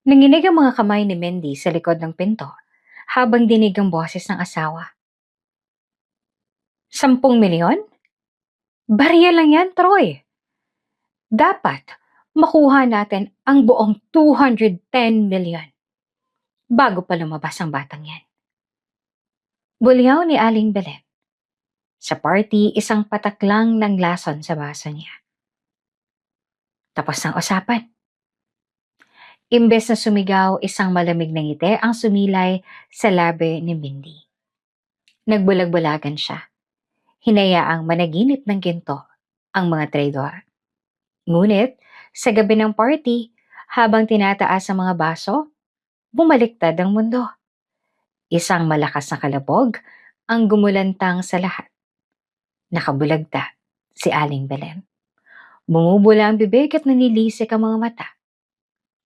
Nanginig ang mga kamay ni Mindy sa likod ng pinto habang dinig ang boses ng asawa. 10 milyon? Barya lang yan, Troy. Dapat makuha natin ang buong 210 milyon bago pa lumabas ang batang yan. Bulyaw ni Aling Belen. Sa party, isang patak lang ng lason sa baso niya. Tapos ang usapan. Imbes na sumigaw, isang malamig na ngiti ang sumilay sa labi ni Mindy. Nagbulag-bulagan siya. Hinayaang managinip ng ginto ang mga traidor. Ngunit, sa gabi ng party, habang tinataas ang mga baso, bumaliktad ang mundo. Isang malakas na kalabog ang gumulantang sa lahat. Nakabulagta si Aling Belen. Bumubula ang bibig at nanilisik ang mga mata.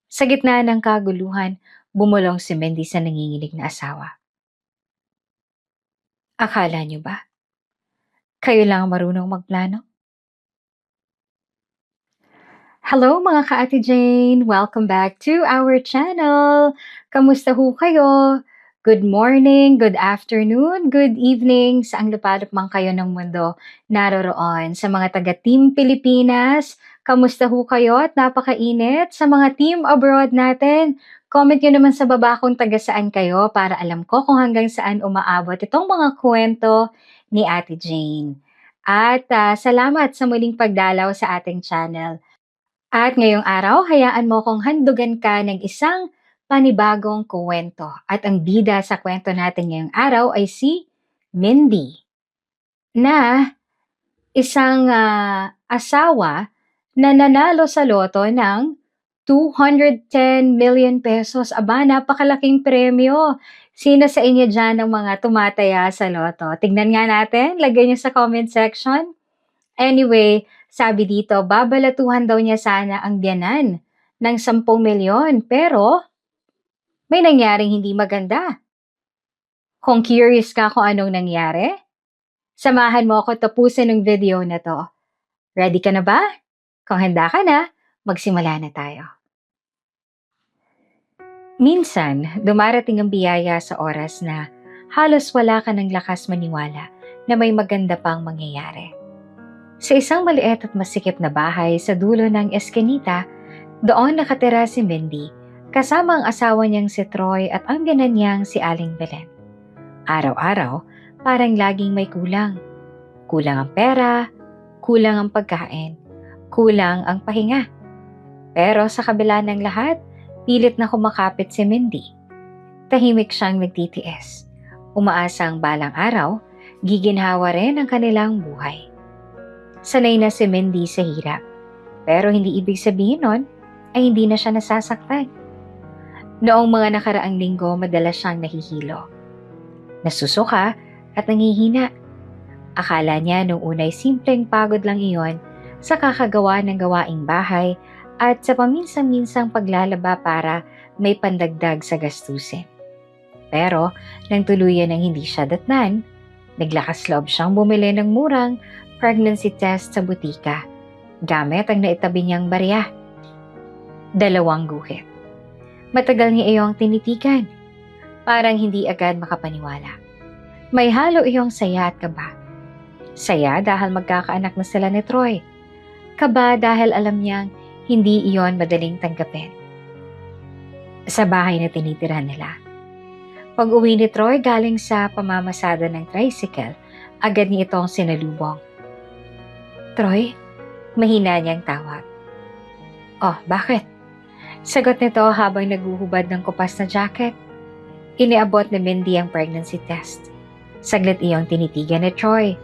Sa gitna ng kaguluhan, bumulong si Mindy sa nanginginig na asawa. Akala niyo ba? Kayo lang marunong magplano? Hello mga ka-Ate Jane! Welcome back to our channel! Kamusta ho kayo? Good morning, good afternoon, good evening saang lupalop man kayo ng mundo naroroon. Sa mga taga-Team Pilipinas, kamusta ho kayo at napakainit? Sa mga team abroad natin, comment nyo naman sa baba kung taga saan kayo para alam ko kung hanggang saan umaabot itong mga kwento ni Ate Jane. At salamat sa muling pagdalaw sa ating channel. At ngayong araw, hayaan mo kong handugan ka ng isang panibagong kwento. At ang bida sa kwento natin ngayong araw ay si Mindy, na isang asawa na nanalo sa loto ng 210 million pesos. Aba, napakalaking premyo. Sino sa inyo dyan ang mga tumataya sa loto? Tignan nga natin, lagay niyo sa comment section. Anyway, sabi dito, babalatuhan daw niya sana ang biyanan ng 10 milyon, pero may nangyaring hindi maganda. Kung curious ka kung anong nangyari, samahan mo ako tapusin ng video na to. Ready ka na ba? Kung handa ka na, magsimula na tayo. Minsan, dumarating ang biyaya sa oras na halos wala ka ng lakas maniwala na may maganda pang mangyayari. Sa isang maliit at masikip na bahay sa dulo ng eskinita, doon nakatira si Mindy, kasama ang asawa niyang si Troy at ang biyanan niyang si Aling Belen. Araw-araw, parang laging may kulang. Kulang ang pera, kulang ang pagkain, kulang ang pahinga. Pero sa kabila ng lahat, pilit na kumakapit si Mindy. Tahimik siyang nagtitiis. Umaasang balang araw, giginhawa rin ang kanilang buhay. Sanay na si Mindy sa hirap, pero hindi ibig sabihin nun ay hindi na siya nasasaktan. Noong mga nakaraang linggo, madalas siyang nahihilo. Nasusuka at nangihina. Akala niya nung unay simpleng pagod lang iyon sa kakagawa ng gawaing bahay at sa paminsan-minsang paglalaba para may pandagdag sa gastusin. Pero nang tuluyan ng hindi siya datnan, naglakas loob siyang bumili ng murang pregnancy test sa butika, gamit ang naitabi niyang barya. 2 guhit. Matagal niya iyong tinitigan. Parang hindi agad makapaniwala. May halo iyong saya at kaba. Saya dahil magkakaanak na sila ni Troy. Kaba dahil alam niyang hindi iyon madaling tanggapin. Sa bahay na tinitira nila. Pag-uwi ni Troy galing sa pamamasada ng tricycle, agad niya itong sinalubong. Troy, mahina niyang tawag. Oh, bakit? Sagot nito habang naguhubad ng kupas na jacket. Iniabot ni Mindy ang pregnancy test. Saglit iyong tinitigan ni Troy.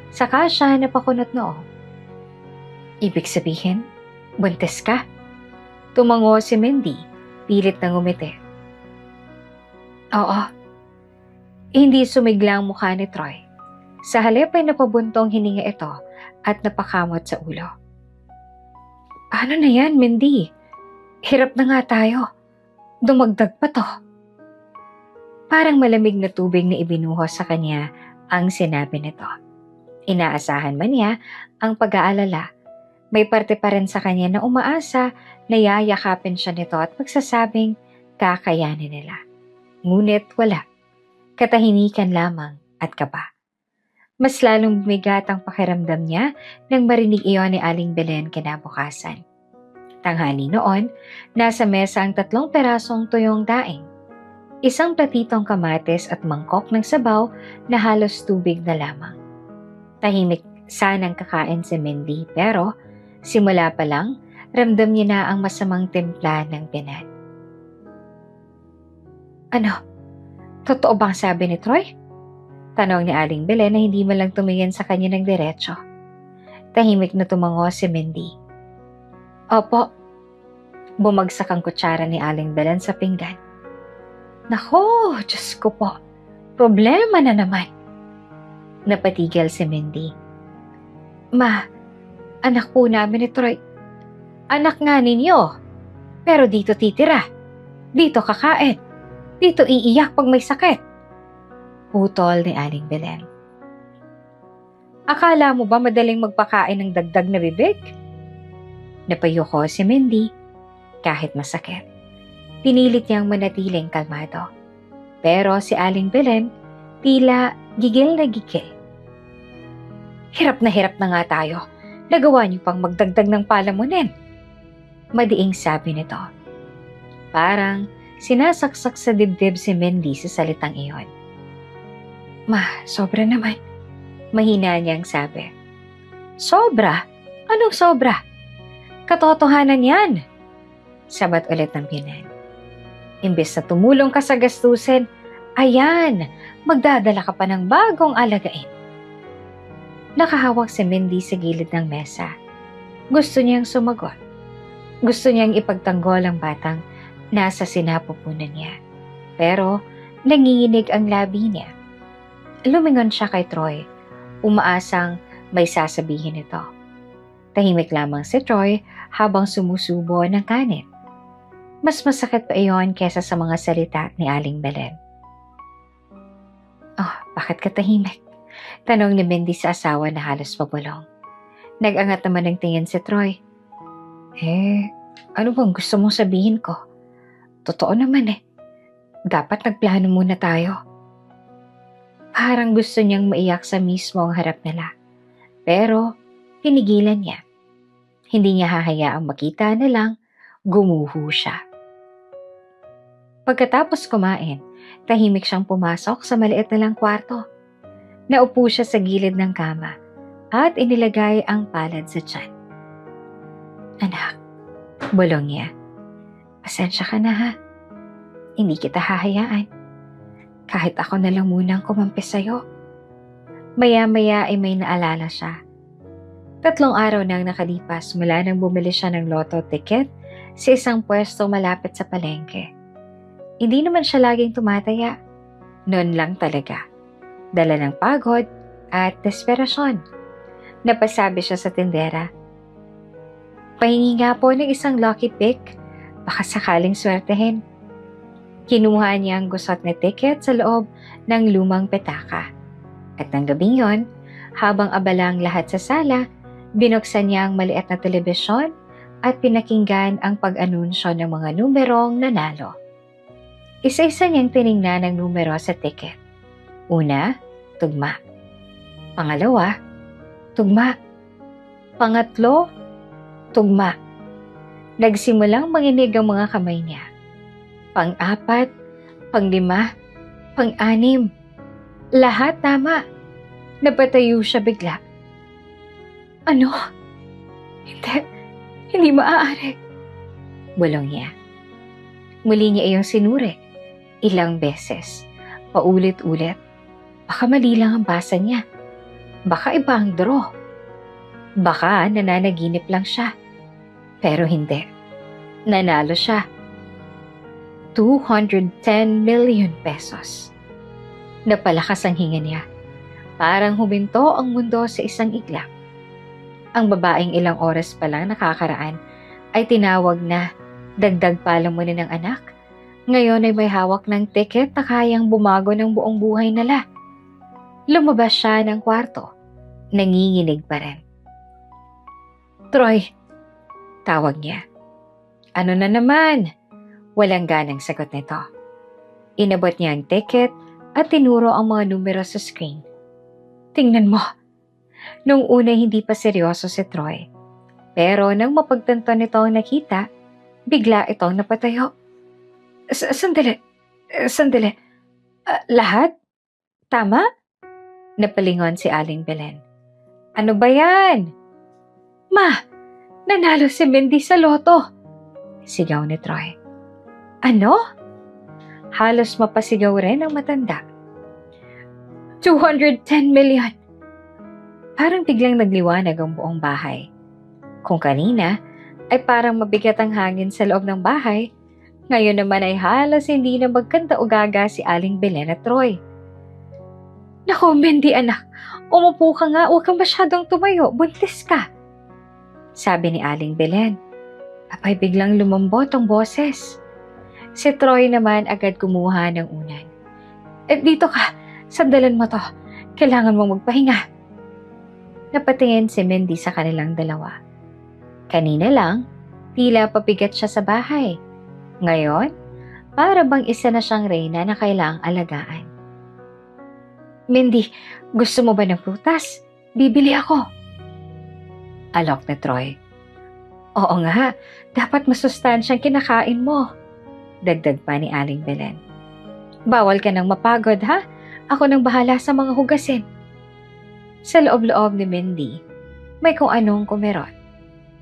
Saka siya napakunot noo. Ibig sabihin, buntis ka? Tumango si Mindy, pilit na ngumiti. Oo. Hindi sumigla ang mukha ni Troy. Sa halip ay napabuntong hininga ito at napakamot sa ulo. Ano na yan, Mindy? Hirap na nga tayo. Dumagdag pa to. Parang malamig na tubig na ibinuhos sa kanya ang sinabi nito. Inaasahan man niya ang pag-aalala. May parte pa rin sa kanya na umaasa na yayakapin siya nito at magsasabing kakayanin nila. Ngunit wala. Katahimikan lamang at kaba. Mas lalong bumigat ang pakiramdam niya nang marinig iyon ni Aling Belen kinabukasan. Tanghali noon, nasa mesa ang 3 perasong tuyong daing, isang platitong kamatis at mangkok ng sabaw na halos tubig na lamang. Tahimik sanang kakain si Mindy pero simula pa lang, ramdam niya na ang masamang timpla ng Pinat. Ano? Totoo bang sabi ni Troy? Tanong ni Aling Belen na hindi man lang tumingin sa kanya ng diretso. Tahimik na tumango si Mindy. Opo. Bumagsak ang kutsara ni Aling Belen sa pinggan. Nako, Diyos ko po. Problema na naman. Napatigil si Mindy. Ma, anak po namin ni Troy. Anak nga ninyo. Pero dito titira. Dito kakain. Dito iiyak pag may sakit. Putol ni Aling Belen. Akala mo ba madaling magpakain ng dagdag na bibig? Napayuko si Mindy kahit masakit. Pinilit niyang manatiling kalmado. Pero si Aling Belen tila gigil na gigil. Hirap na nga tayo. Nagawa niyo pang magdagdag ng palamunin. Madiing sabi nito. Parang sinasaksak sa dibdib si Mindy sa salitang iyon. Ma, sobra naman. Mahina niyang sabi. Sobra? Anong sobra? Katotohanan yan. Sabat ulit ng Pinan. Imbes na tumulong ka sa gastusin, ayan, magdadala ka pa ng bagong alagain. Nakahawak si Mindy sa gilid ng mesa. Gusto niyang sumagot. Gusto niyang ipagtanggol ang batang nasa sinapupunan niya. Pero nanginginig ang labi niya. Lumingon siya kay Troy, umaasang may sasabihin ito. Tahimik lamang si Troy habang sumusubo ng kanin. Mas masakit pa iyon kesa sa mga salita ni Aling Belen. Oh, bakit ka tahimik? Tanong ni Mindy sa asawa na halos pabulong. Nag-angat naman ng tingin si Troy. Ano bang gusto mong sabihin ko? Totoo naman Dapat nagplano muna tayo. Parang gusto niyang maiyak sa mismo ang harap nila. Pero, pinigilan niya. Hindi niya hahayaang makita na lang, gumuho siya. Pagkatapos kumain, tahimik siyang pumasok sa maliit na lang kwarto. Naupo siya sa gilid ng kama at inilagay ang palad sa tiyan. Anak, bulong niya. Pasensya ka na ha. Hindi kita hahayaan. Kahit ako na lang munang kumampi sa'yo. Maya-maya ay may naalala siya. 3 araw nang nakalipas mula nang bumili siya ng lotto ticket sa isang pwesto malapit sa palengke. Hindi naman siya laging tumataya. Noon lang talaga. Dala ng pagod at desperasyon. Napasabi siya sa tindera. Pahingi nga po ng isang lucky pick. Baka sakaling swertehin. Kinuha niya ang gusot na ticket sa loob ng lumang petaka. At ng gabing yon, habang abala ang lahat sa sala, binuksan niya ang maliit na telebisyon at pinakinggan ang pag-anunsyo ng mga numerong nanalo. Isa-isa niyang tiningnan ang numero sa ticket. Una, tugma. Pangalawa, tugma. Pangatlo, tugma. Nagsimulang manginig ang mga kamay niya. Pang-4, pang-5, pang-6. Lahat tama. Napatayo siya bigla. Ano? Hindi maaari. Bulong niya. Muli niya iyong sinuri. Ilang beses. Paulit-ulit. Baka mali lang ang basa niya. Baka iba ang draw. Baka nananaginip lang siya. Pero hindi. Nanalo siya. 210 million pesos. Napalakas ang hinga niya. Parang huminto ang mundo sa isang iglap. Ang babaeng ilang oras pa lang nakakaraan ay tinawag na dagdag palamunin ng anak. Ngayon ay may hawak ng ticket na kayang bumago ng buong buhay nila. Lumabas siya ng kwarto. Nanginginig pa rin. Troy, tawag niya. Ano na naman? Walang ganang sagot nito. Inabot niya ang ticket at tinuro ang mga numero sa screen. Tingnan mo. Nung una hindi pa seryoso si Troy. Pero nang mapagtanto nito ang nakita, bigla itong napatayo. Sandali. Sandali. Lahat? Tama? Napalingon si Aling Belen. Ano ba yan? Ma, nanalo si Mindy sa loto. Sigaw ni Troy. Ano? Halos mapasigaw rin ang matanda. 210 million. Parang biglang nagliwanag ang buong bahay. Kung kanina ay parang mabigat ang hangin sa loob ng bahay, ngayon naman ay halos hindi na magkanta-ugaga si Aling Belen at Troy. Naku, Mindy anak, umupo ka nga, huwag kang masyadong tumayo, buntis ka. Sabi ni Aling Belen. Apay biglang lumambot ang boses. Si Troy naman agad kumuha ng unan. Dito ka, sandalan mo to, kailangan mong magpahinga. Napatingin si Mindy sa kanilang dalawa. Kanina lang, tila pabigat siya sa bahay. Ngayon, para bang isa na siyang reyna na kailangang alagaan. Mindy, gusto mo ba ng prutas? Bibili ako. Alok ni Troy. Oo nga, dapat masustansyang kinakain mo. Dagdag pa ni Aling Belen. Bawal ka nang mapagod ha? Ako nang bahala sa mga hugasin. Sa loob-loob ni Mindy, may kung anong kumerot.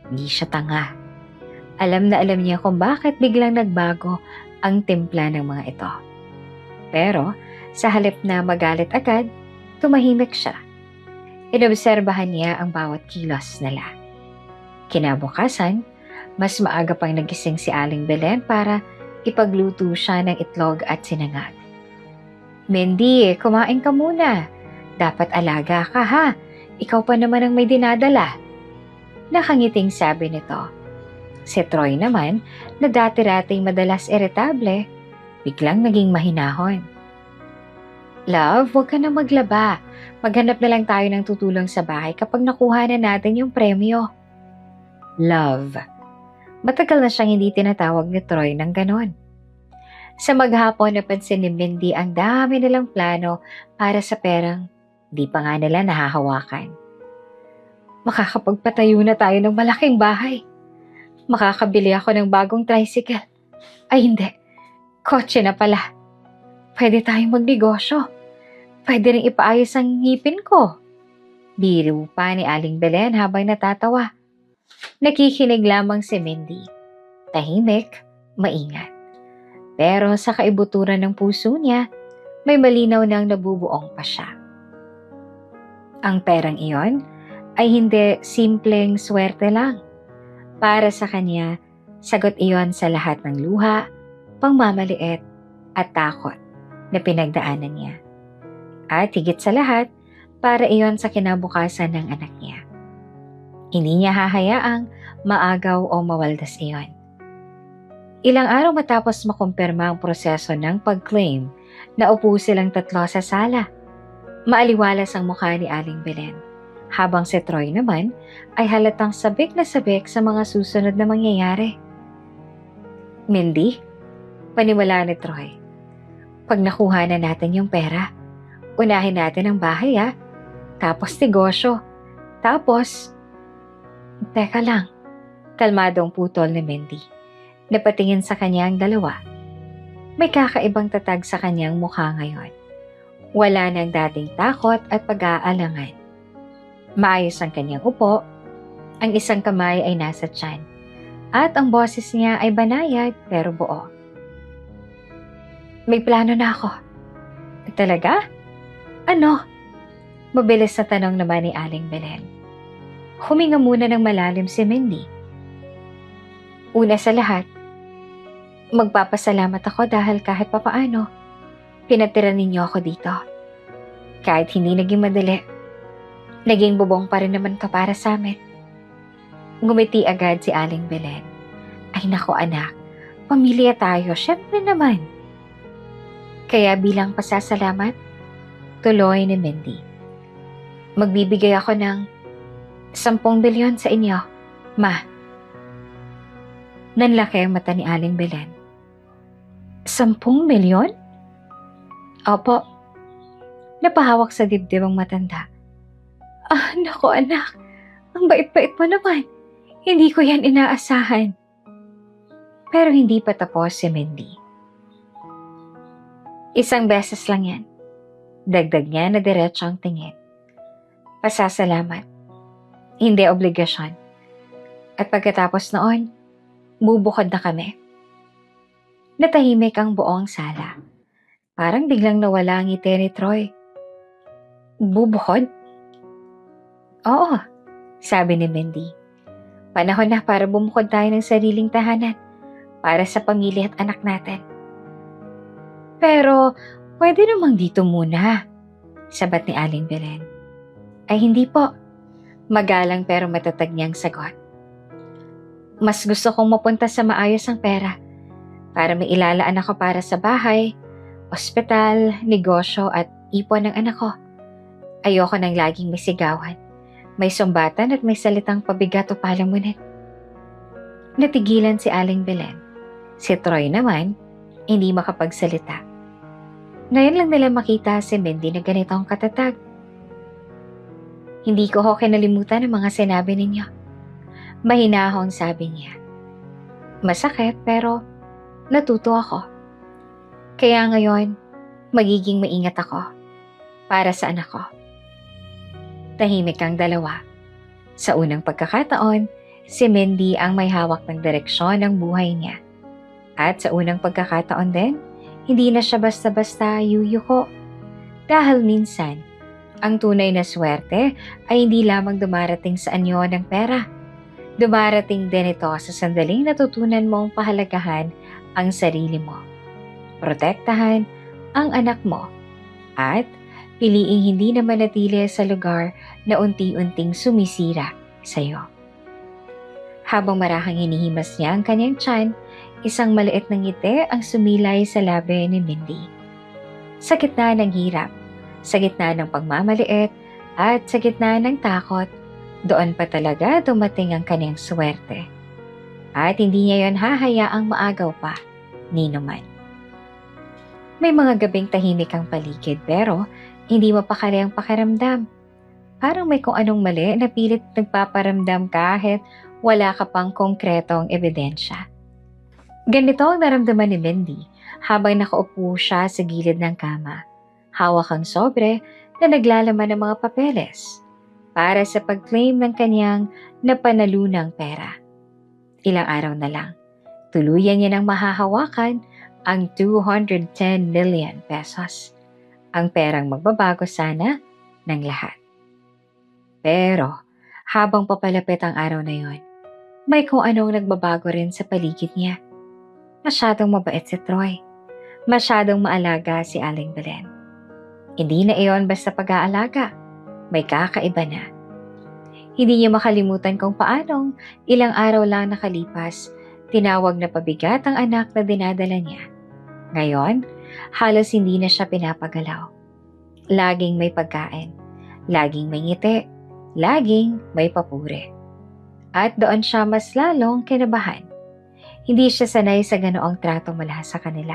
Hindi siya tanga. Alam na alam niya kung bakit biglang nagbago ang timpla ng mga ito. Pero sa halip na magalit agad, tumahimik siya. Inobserbahan niya ang bawat kilos nila. Kinabukasan, mas maaga pang nagising si Aling Belen para ipagluto siya ng itlog at sinangag. Mindy, kumain ka muna. Dapat alaga ka ha. Ikaw pa naman ang may dinadala. Nakangiting sabi nito. Si Troy naman, na dati-rating madalas iritable, biglang naging mahinahon. Love, huwag ka na maglaba. Maghanap na lang tayo ng tutulong sa bahay kapag nakuha na natin yung premyo. Love. Matagal na siyang hindi tinatawag ni Troy ng ganon. Sa maghapon, napansin ni Mindy ang dami nilang plano para sa perang di pa nga nila nahahawakan. Makakapagpatayo na tayo ng malaking bahay. Makakabili ako ng bagong tricycle. Ay hindi, kotse na pala. Pwede tayong magnegosyo. Pwede rin ipaayos ang ngipin ko. Biro pa ni Aling Belen habang natatawa. Nakikinig lamang si Mindy. Tahimik, maingat. Pero sa kaibuturan ng puso niya, may malinaw nang nabubuong pa siya. Ang perang iyon ay hindi simpleng swerte lang. Para sa kanya, sagot iyon sa lahat ng luha, pangmamaliit at takot na pinagdaanan niya. At higit sa lahat, para iyon sa kinabukasan ng anak niya. Hindi niya hahayaang maagaw o mawaldas iyon. Ilang araw matapos makumpirma ang proseso ng pag-claim, naupo silang tatlo sa sala. Maaliwalas ang mukha ni Aling Belen, habang si Troy naman ay halatang sabik na sabik sa mga susunod na mangyayari. Mindy, paniwala ni Troy. Pag nakuha na natin yung pera, unahin natin ang bahay tapos negosyo, tapos... Teka lang, kalmadong putol ni Mindy. Napatingin sa kanya ang dalawa. May kakaibang tatag sa kanyang mukha ngayon. Wala nang dating takot at pag-aalangan. Maayos ang kanyang upo, ang isang kamay ay nasa tiyan, at ang boses niya ay banayad pero buo. May plano na ako. Talaga? Ano? Mabilis na tanong naman ni Aling Belen. Huminga muna ng malalim si Mindy. Una sa lahat, magpapasalamat ako dahil kahit papaano, pinatira ninyo ako dito. Kahit hindi naging madali, naging bubong pa rin naman ka para sa amin. Ngumiti agad si Aling Belen. Ay nako anak, pamilya tayo, syempre naman. Kaya bilang pasasalamat, tuloy ni Mindy. Magbibigay ako ng 10 bilyon sa inyo, Ma. Nanlaki ang mata ni Aling Belen. 10 milyon? Opo, napahawak sa dibdib ang matanda. Naku anak, ang bait-bait mo naman. Hindi ko yan inaasahan. Pero hindi pa tapos si Mindy. Isang beses lang yan. Dagdag niya na diretso ang tingin. Pasasalamat. Hindi obligasyon. At pagkatapos noon, bubukod na kami. Natahimik ang buong sala. Parang biglang nawala ang ngiti ni Troy. Bubukod? Oo, sabi ni Mindy. Panahon na para bumukod tayo ng sariling tahanan para sa pamilya at anak natin. Pero, pwede namang dito muna, sabat ni Aling Belen. Ay hindi po. Magalang pero matatag niyang sagot. Mas gusto kong mapunta sa maayos ang pera para may ilalaan ako para sa bahay, ospital, negosyo at ipon ng anak ko. Ayoko nang laging may sigawan, may sumbatan at may salitang pabigat o palamunin. Natigilan si Aling Belen. Si Troy naman, hindi makapagsalita. Ngayon lang nila makita si Mindy na ganito ang katatag. Hindi ko ho kinalimutan ang mga sinabi ninyo. Mahinahong sabi niya. Masakit pero natuto ako. Kaya ngayon, magiging maingat ako para sa anak ko. Tahimik ang dalawa. Sa unang pagkakataon, si Mindy ang may hawak ng direksyon ng buhay niya. At sa unang pagkakataon din, hindi na siya basta-basta yuyuko. Dahil minsan, ang tunay na swerte ay hindi lamang dumarating sa anyo ng pera. Dumarating din ito sa sandaling natutunan mong pahalagahan ang sarili mo, protektahan ang anak mo, at piliing hindi na manatili sa lugar na unti-unting sumisira sa iyo. Habang marahang hinihimas niya ang kanyang tiyan, isang maliit na ngiti ang sumilay sa labi ni Mindy. Sa gitna ng hirap, sa gitna ng pagmamaliit, at sa gitna ng takot, doon pa talaga dumating ang kanyang swerte. At hindi niya yon hahayaang maagaw pa, nino man. May mga gabing tahimik ang paligid pero hindi mapakali ang pakiramdam. Parang may kung anong mali na pilit nagpaparamdam kahit wala ka pang konkretong ebidensya. Ganito ang naramdaman ni Mindy habang nakaupo siya sa gilid ng kama. Hawak ang sobre na naglalaman ng mga papeles para sa pag-claim ng kanyang napanalunang pera. Ilang araw na lang, tuluyan niya nang mahahawakan ang 210 million pesos. Ang perang magbabago sana ng lahat. Pero habang papalapit ang araw na yon, may kung anong nagbabago rin sa paligid niya. Masyadong mabait si Troy. Masyadong maalaga si Aling Belen. Hindi na iyon basta pag-aalaga. May kakaiba na. Hindi niya makalimutan kung paanong ilang araw lang nakalipas, tinawag na pabigat ang anak na dinadala niya. Ngayon, halos hindi na siya pinapagalaw. Laging may pagkain, laging may ngiti, laging may papuri. At doon siya mas lalong kinabahan. Hindi siya sanay sa ganoong trato mula sa kanila.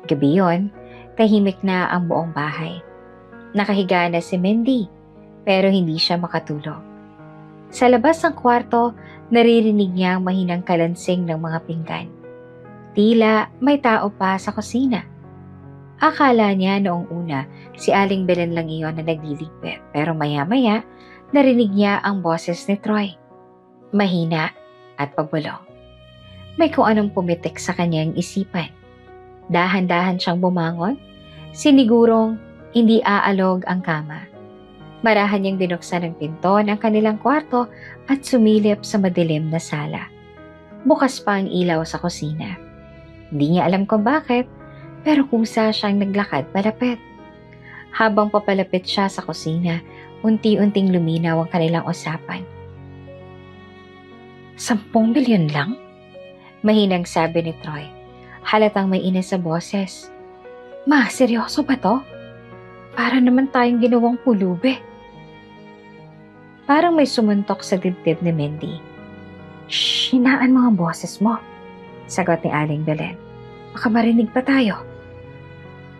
Gabi yon, tahimik na ang buong bahay. Nakahiga na si Mindy, pero hindi siya makatulog. Sa labas ng kwarto, naririnig niya ang mahinang kalansing ng mga pinggan. Tila may tao pa sa kusina. Akala niya noong una si Aling Belen lang iyon na nagliligpit, pero maya-maya narinig niya ang boses ni Troy. Mahina at pabulong. May kung anong pumitik sa kanyang isipan. Dahan-dahan siyang bumangon, sinigurong hindi aalog ang kama. Marahan niyang binuksan ang pinto ng kanilang kwarto at sumilip sa madilim na sala. Bukas pa ang ilaw sa kusina. Hindi niya alam kung bakit, pero kusa siyang naglakad palapit. Habang papalapit siya sa kusina, unti-unting luminaw ang kanilang usapan. 10 milyon lang? Mahinang sabi ni Troy. Halatang may ina sa boses. Ma, seryoso ba to? Para naman tayong ginawang pulube. Parang may sumuntok sa dibdib ni Mindy. Shh, hinaan mga boses mo, sagot ni Aling Belen. Baka marinig pa tayo.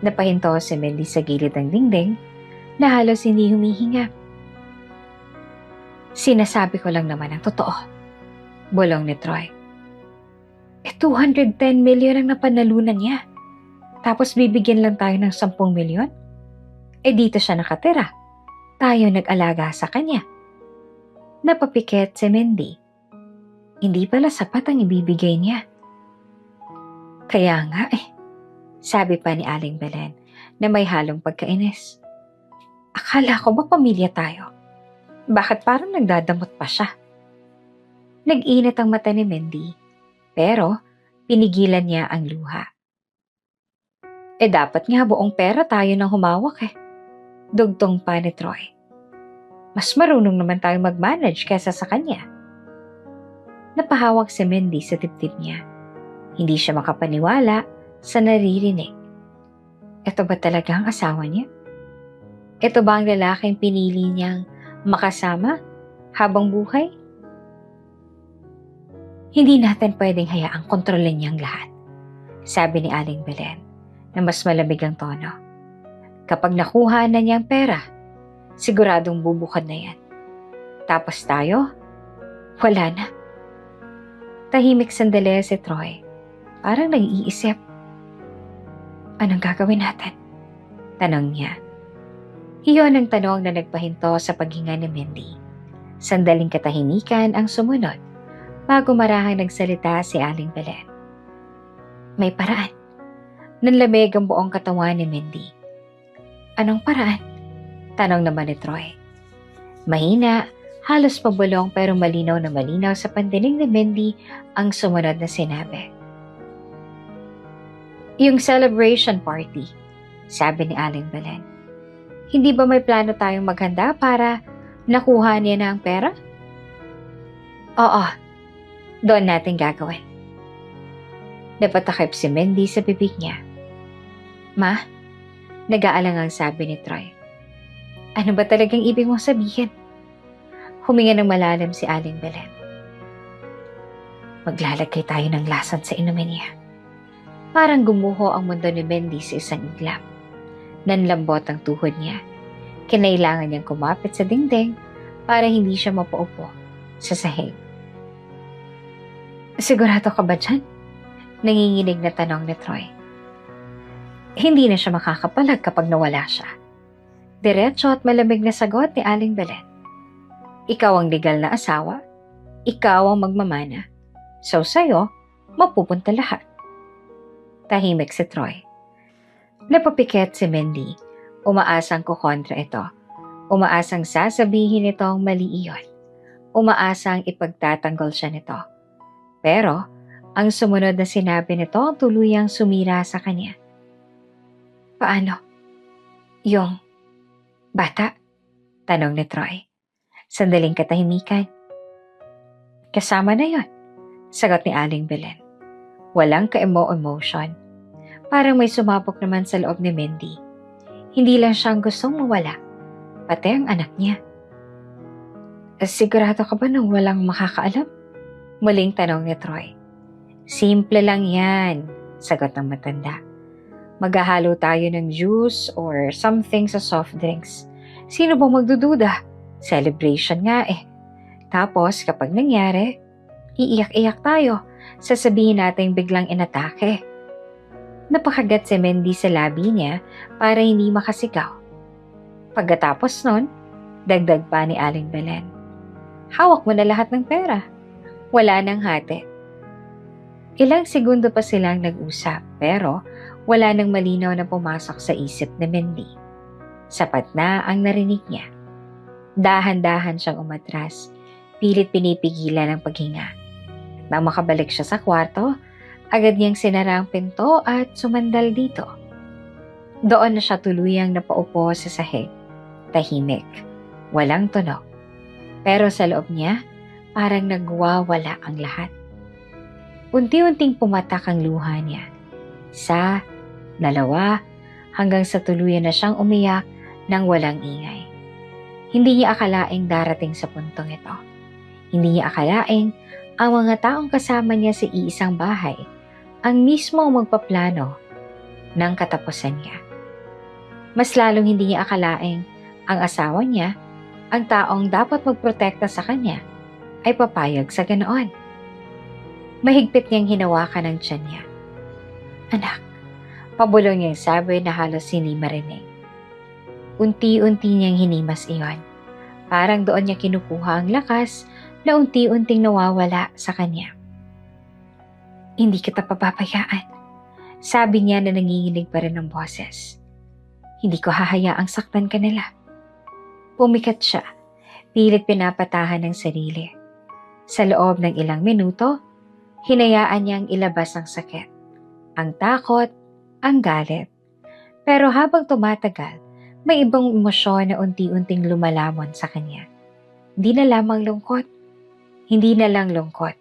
Napahinto si Mandy sa gilid ng dingding na halos hindi humihinga. Sinasabi ko lang naman ang totoo, bulong ni Troy. 210 million ang napanalunan niya. Tapos bibigyan lang tayo ng 10 milyon? Dito siya nakatira. Tayo nag-alaga sa kanya. Napapikit si Mandy. Hindi pala sapat ang ibibigay niya. Kaya nga sabi pa ni Aling Belen na may halong pagkainis. Akala ko ba pamilya tayo? Bakit parang nagdadamot pa siya? Nag-init ang mata ni Mandy, pero pinigilan niya ang luha. Dapat nga buong pera tayo nang humawak Dugtong pa ni Troy. Mas marunong naman tayo mag-manage kaysa sa kanya. Napahawak si Mandy sa dibdib niya. Hindi siya makapaniwala sa naririnig. Ito ba talaga ang asawa niya? Ito ba ang lalaking pinili niyang makasama habang buhay? Hindi natin pwedeng hayaang kontrolin niyang lahat, sabi ni Aling Belen na mas malamig ang tono. Kapag nakuha na niya ang pera, siguradong bubukod na yan. Tapos tayo, wala na. Tahimik sandali si Troy. Parang nag-iisip. Anong gagawin natin? Tanong niya. Iyon ang tanong na nagpahinto sa paghinga ni Mandy. Sandaling katahimikan ang sumunod bago marahang nagsalita si Aling Belen. May paraan. Nanlamig ang buong katawan ni Mandy. Anong paraan? Tanong naman ni Troy. Mahina, halos pabulong pero malinaw na malinaw sa pandinig ni Mandy ang sumunod na sinabi. Yung celebration party, sabi ni Aling Belen. Hindi ba may plano tayong maghanda para nakuha niya na ang pera? Oo, doon natin gagawin. Napatakip si Mandy sa bibig niya. Ma, nag-aalangang sabi ni Troy. Ano ba talagang ibig mong sabihin? Huminga ng malalim si Aling Belen. Maglalagay tayo ng lason sa inumin niya. Parang gumuho ang mundo ni Mandy sa isang iglap. Nanlambot ang tuhod niya. Kinailangan niyang kumapit sa dingding para hindi siya mapaupo sa sahig. Sigurado ka ba dyan? Nanginginig na tanong ni Troy. Hindi na siya makakapalag kapag nawala siya. Diretso at malamig na sagot ni Aling Belen. Ikaw ang legal na asawa, ikaw ang magmamana. So sa'yo, mapupunta lahat. Tahimik si Troy. Napapikit si Mandy. Umaasang kukontra ito. Umaasang sasabihin nitong mali iyon. Umaasang ipagtatanggol siya nito. Pero, ang sumunod na sinabi nito ang tuluyang sumira sa kanya. Paano? Yung bata? Tanong ni Troy. Sandaling katahimikan. Kasama na yon, sagot ni Aling Belen. Walang ka-emotion. Parang may sumapok naman sa loob ni Mandy. Hindi lang siyang gustong mawala, pati ang anak niya. Sigurado ka ba nang walang makakaalam? Muling tanong ni Troy. Simple lang yan, sagot ng matanda. Maghahalo tayo ng juice or something sa soft drinks. Sino bang magdududa? Celebration nga Tapos kapag nangyari, iiyak-iyak tayo. Sasabihin natin biglang inatake. Napakagat si Mandy sa labi niya para hindi makasigaw. Pagkatapos nun, dagdag pa ni Aling Belen. Hawak mo na lahat ng pera. Wala nang hati. Ilang segundo pa silang nag-usap pero wala nang malinaw na pumasok sa isip ni Mandy. Sapat na ang narinig niya. Dahan-dahan siyang umatras, pilit pinipigilan ang paghinga. Nang makabalik siya sa kwarto, agad niyang sinara ang pinto at sumandal dito. Doon na siya tuluyang napaupo sa sahig. Tahimik, walang tunog. Pero sa loob niya, parang nagwawala ang lahat. Unti-unting pumatak ang luha niya. Isa, dalawa, hanggang sa tuluyan na siyang umiyak nang walang ingay. Hindi niya akalaing darating sa puntong ito. Hindi niya akalaing ang mga taong kasama niya sa iisang bahay ang mismo ang magpaplano ng katapusan niya. Mas lalong hindi niya akalaing ang asawa niya, ang taong dapat magprotekta sa kanya, ay papayag sa ganoon. Mahigpit niyang hinawakan ang tiyan niya. Anak, pabulong niyang sabi na halos hindi marinig. Unti-unti niyang hinimas iyon. Parang doon niya kinukuha ang lakas na unti-unting nawawala sa kanya. Hindi kita papabayaan, sabi niya na nanginginig pa rin ang boses. Hindi ko hahayaang saktan ka nila. Pumikat siya, pilit pinapatahan ng sarili. Sa loob ng ilang minuto, hinayaan niyang ilabas ang sakit, ang takot, ang galit. Pero habang tumatagal, may ibang emosyon na unti-unting lumalamon sa kanya. Hindi na lamang lungkot. Hindi na lang lungkot,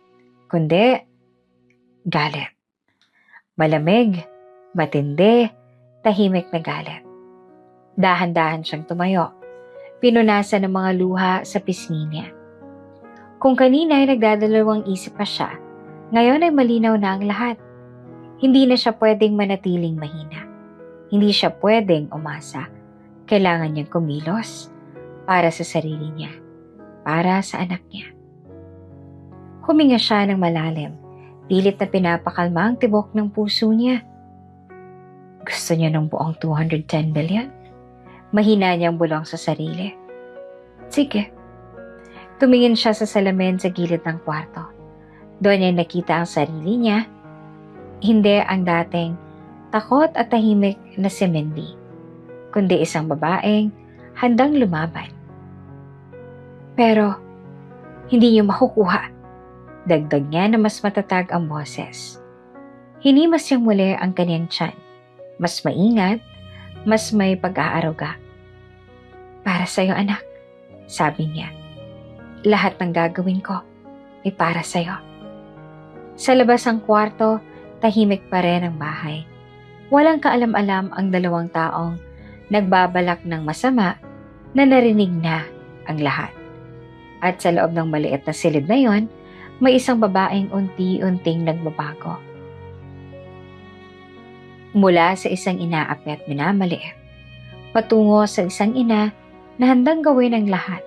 kundi galit. Malamig, matindi, tahimik na galit. Dahan-dahan siyang tumayo. Pinunasan ng mga luha sa pisngi niya. Kung kanina ay nagdadalawang isip pa siya, ngayon ay malinaw na ang lahat. Hindi na siya pwedeng manatiling mahina. Hindi siya pwedeng umasa. Kailangan niyang kumilos para sa sarili niya, para sa anak niya. Huminga siya ng malalim, pilit na pinapakalma ang tibok ng puso niya. Gusto niya ng buong 210 billion? Mahina niyang bulong sa sarili. Sige. Tumingin siya sa salamin sa gilid ng kwarto. Doon niya nakita ang sarili niya, hindi ang dating takot at tahimik na si Mindy, kundi isang babaeng handang lumaban. Pero, hindi niyo makukuha. Dagdag niya na mas matatag ang boses. Hinimas niyang muli ang kanyang tiyan. Mas maingat, mas may pag-aaruga. Para sa'yo, anak, sabi niya. Lahat ng gagawin ko ay para sa'yo. Sa labas ng kwarto, tahimik pa rin ang bahay. Walang kaalam-alam ang dalawang taong nagbabalak ng masama na narinig na ang lahat. At sa loob ng maliit na silid na yon, may isang babaeng unti-unting nagbabago. Mula sa isang inaapi at minamaliit, patungo sa isang ina na handang gawin ang lahat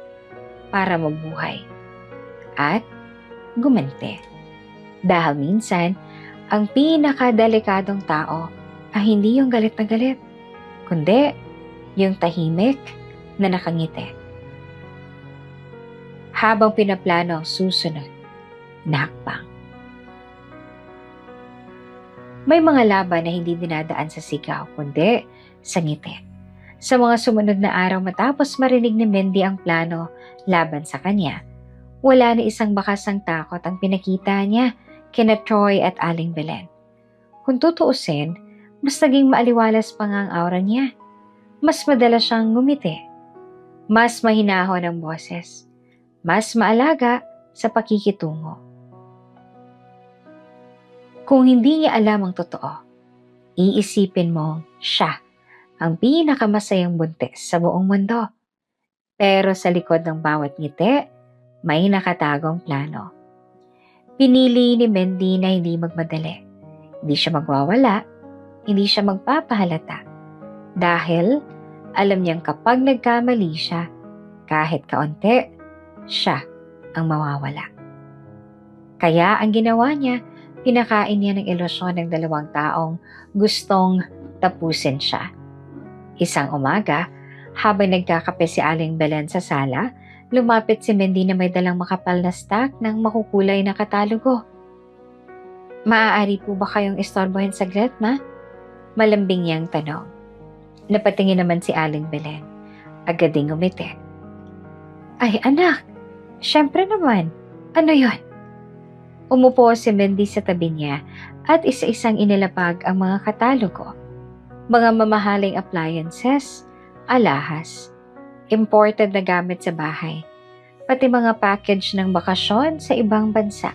para mabuhay at gumanti. Dahil minsan, ang pinakadelikadong tao ay hindi yung galit na galit, kundi yung tahimik na nakangiti. Habang pinaplano ang susunod na hakbang. May mga laban na hindi dinadaan sa sigaw, kundi sa ngiti. Sa mga sumunod na araw matapos marinig ni Mindy ang plano laban sa kanya, wala na isang bakas ng takot ang pinakita niya kina Troy at Aling Belen. Kung tutuusin, mas naging maaliwalas pa nga ang aura niya. Mas madalas siyang ngumiti. Mas mahinahon ang boses. Mas maalaga sa pakikitungo. Kung hindi niya alam ang totoo, iisipin mong siya ang pinakamasayang buntis sa buong mundo. Pero sa likod ng bawat ngiti, may nakatagong plano. Pinili ni Mindy na hindi magmadali. Hindi siya magwawala, hindi siya magpapahalata. Dahil alam niyang kapag nagkamali siya, kahit kaunti, siya ang mawawala. Kaya ang ginawa niya, pinakain niya ng ilusyon ng dalawang taong gustong tapusin siya. Isang umaga, habang nagkakape si Aling Belen sa sala, lumapit si Mindy na may dalang makapal na stack ng makukulay na katalogo. Maaari po ba kayong istorbohin saglit, ma? Malambing niyang tanong. Napatingin naman si Aling Belen. Agad ding umiti. Ay anak, syempre naman. Ano yon? Umupo si Mindy sa tabi niya at isa-isang inilapag ang mga katalogo. Mga mamahaling appliances, alahas, imported na gamit sa bahay, pati mga package ng bakasyon sa ibang bansa.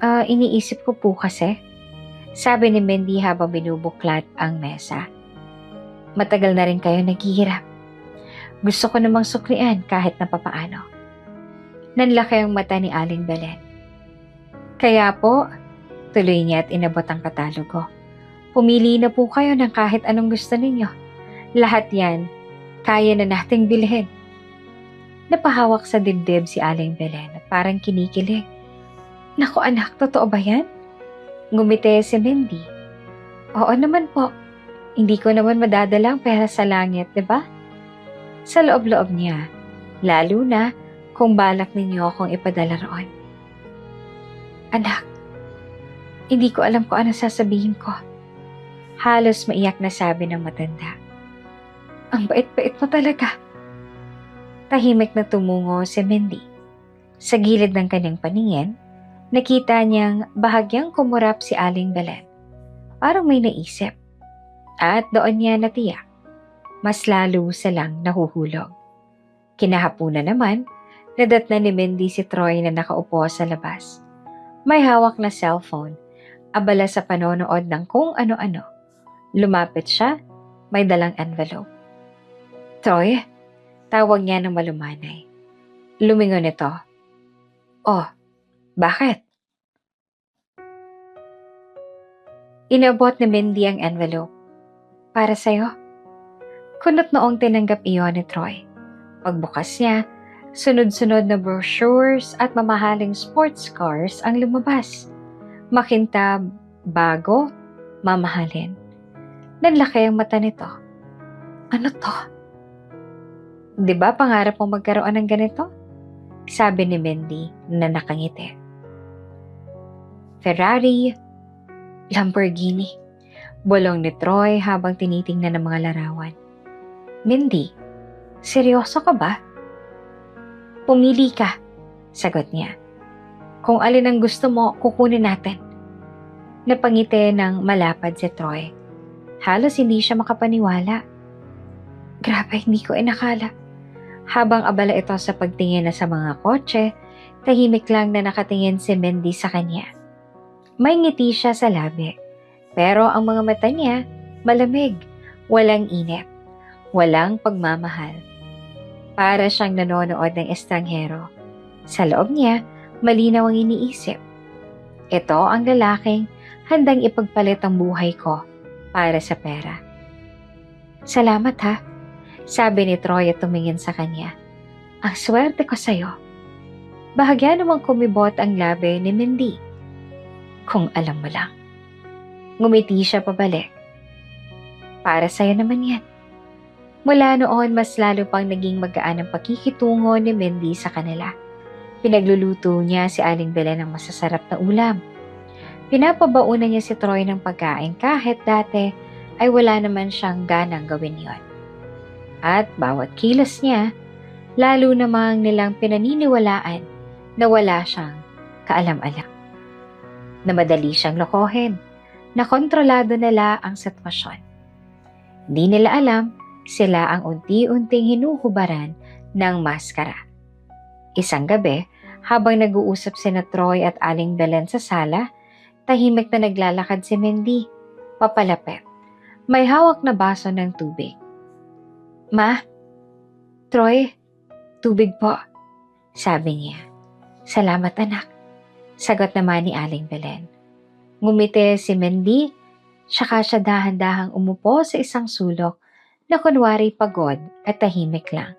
Iniisip ko po kasi, sabi ni Mindy habang binubuklat ang mesa. Matagal na rin kayo naghihirap. Gusto ko namang suklian kahit na papaano. Nanlaki ang mata ni Aling Belen. Kaya po, Tuloy niya at inabot ang katalogo. Pumili na po kayo ng kahit anong gusto ninyo. Lahat yan, kaya na nating bilhin. Napahawak sa dibdib si Aling Belen at parang kinikilig. Naku anak, totoo ba yan? Ngumiti si Mindy. Oo naman po. Hindi ko naman madadala ang pera sa langit, di ba? Sa loob-loob niya, lalo na kung balak ninyo akong ipadala roon. Anak, hindi ko alam kung ano sasabihin ko. Halos maiyak na sabi ng matanda. Ang bait-bait mo talaga. Tahimik na tumungo si Mindy. Sa gilid ng kanyang paningin, nakita niyang bahagyang kumurap si Aling Belen. Parang may naisip. At doon niya natiyak. Mas lalo silang nahuhulog. Kinahapunan naman, nadatna ni Mindy si Troy na nakaupo sa labas. May hawak na cellphone, abala sa panonood ng kung ano-ano. Lumapit siya, may dalang envelope. Troy, tawag niya ng malumanay. Lumingon ito. Oh, bakit? Inabot ni Mindy ang envelope. Para sa'yo. Kunot noong tinanggap iyon ni Troy. Pagbukas niya, sunod-sunod na brochures at mamahaling sports cars ang lumabas. Makintab, bago, mamahalin. Nanlaki ang mata nito. Ano to? Di ba pangarap mo magkaroon ng ganito? Sabi ni Mindy na nakangiti. Ferrari, Lamborghini. Bulong ni Troy habang tinitingnan ng mga larawan. Mindy, seryoso ka ba? Pumili ka, sagot niya. Kung alin ang gusto mo, kukunin natin. Napangiti ng malapad si Troy. Halos hindi siya makapaniwala. Grabe, hindi ko inakala. Habang abala ito sa pagtingin na sa mga kotse, tahimik lang na nakatingin si Mindy sa kanya. May ngiti siya sa labi, pero ang mga mata niya malamig, walang inip, walang pagmamahal. Para siyang nanonood ng estranghero. Sa loob niya, malinaw ang iniisip. Ito ang lalaking handang ipagpalit ang buhay ko para sa pera. Salamat ha, sabi ni Troy at tumingin sa kanya. Ang swerte ko sa'yo. Bahagya namang kumibot ang labi ni Mindy. Kung alam mo lang. Ngumiti siya pabalik. Para sa'yo naman yan. Mula noon, mas lalo pang naging magaan ang pakikitungo ni Mindy sa kanila. Pinagluluto niya si Aling Belen ng masasarap na ulam. Pinapabaunan niya si Troy ng pagkain kahit dati ay wala naman siyang ganang gawin yon. At bawat kilos niya, lalo namang nilang pinaniniwalaan na wala siyang kaalam-alam. Na madali siyang lokohin, na kontrolado nila ang sitwasyon. Di nila alam, sila ang unti-unting hinuhubaran ng maskara. Isang gabi, habang nag-uusap sina Troy at Aling Belen sa sala, tahimik na naglalakad si Mindy, papalapit. May hawak na baso ng tubig. Ma, Troy, tubig po, sabi niya. Salamat anak, sagot naman ni Aling Belen. Ngumiti si Mindy, saka siya dahan-dahang umupo sa isang sulok na kunwari pagod at tahimik lang.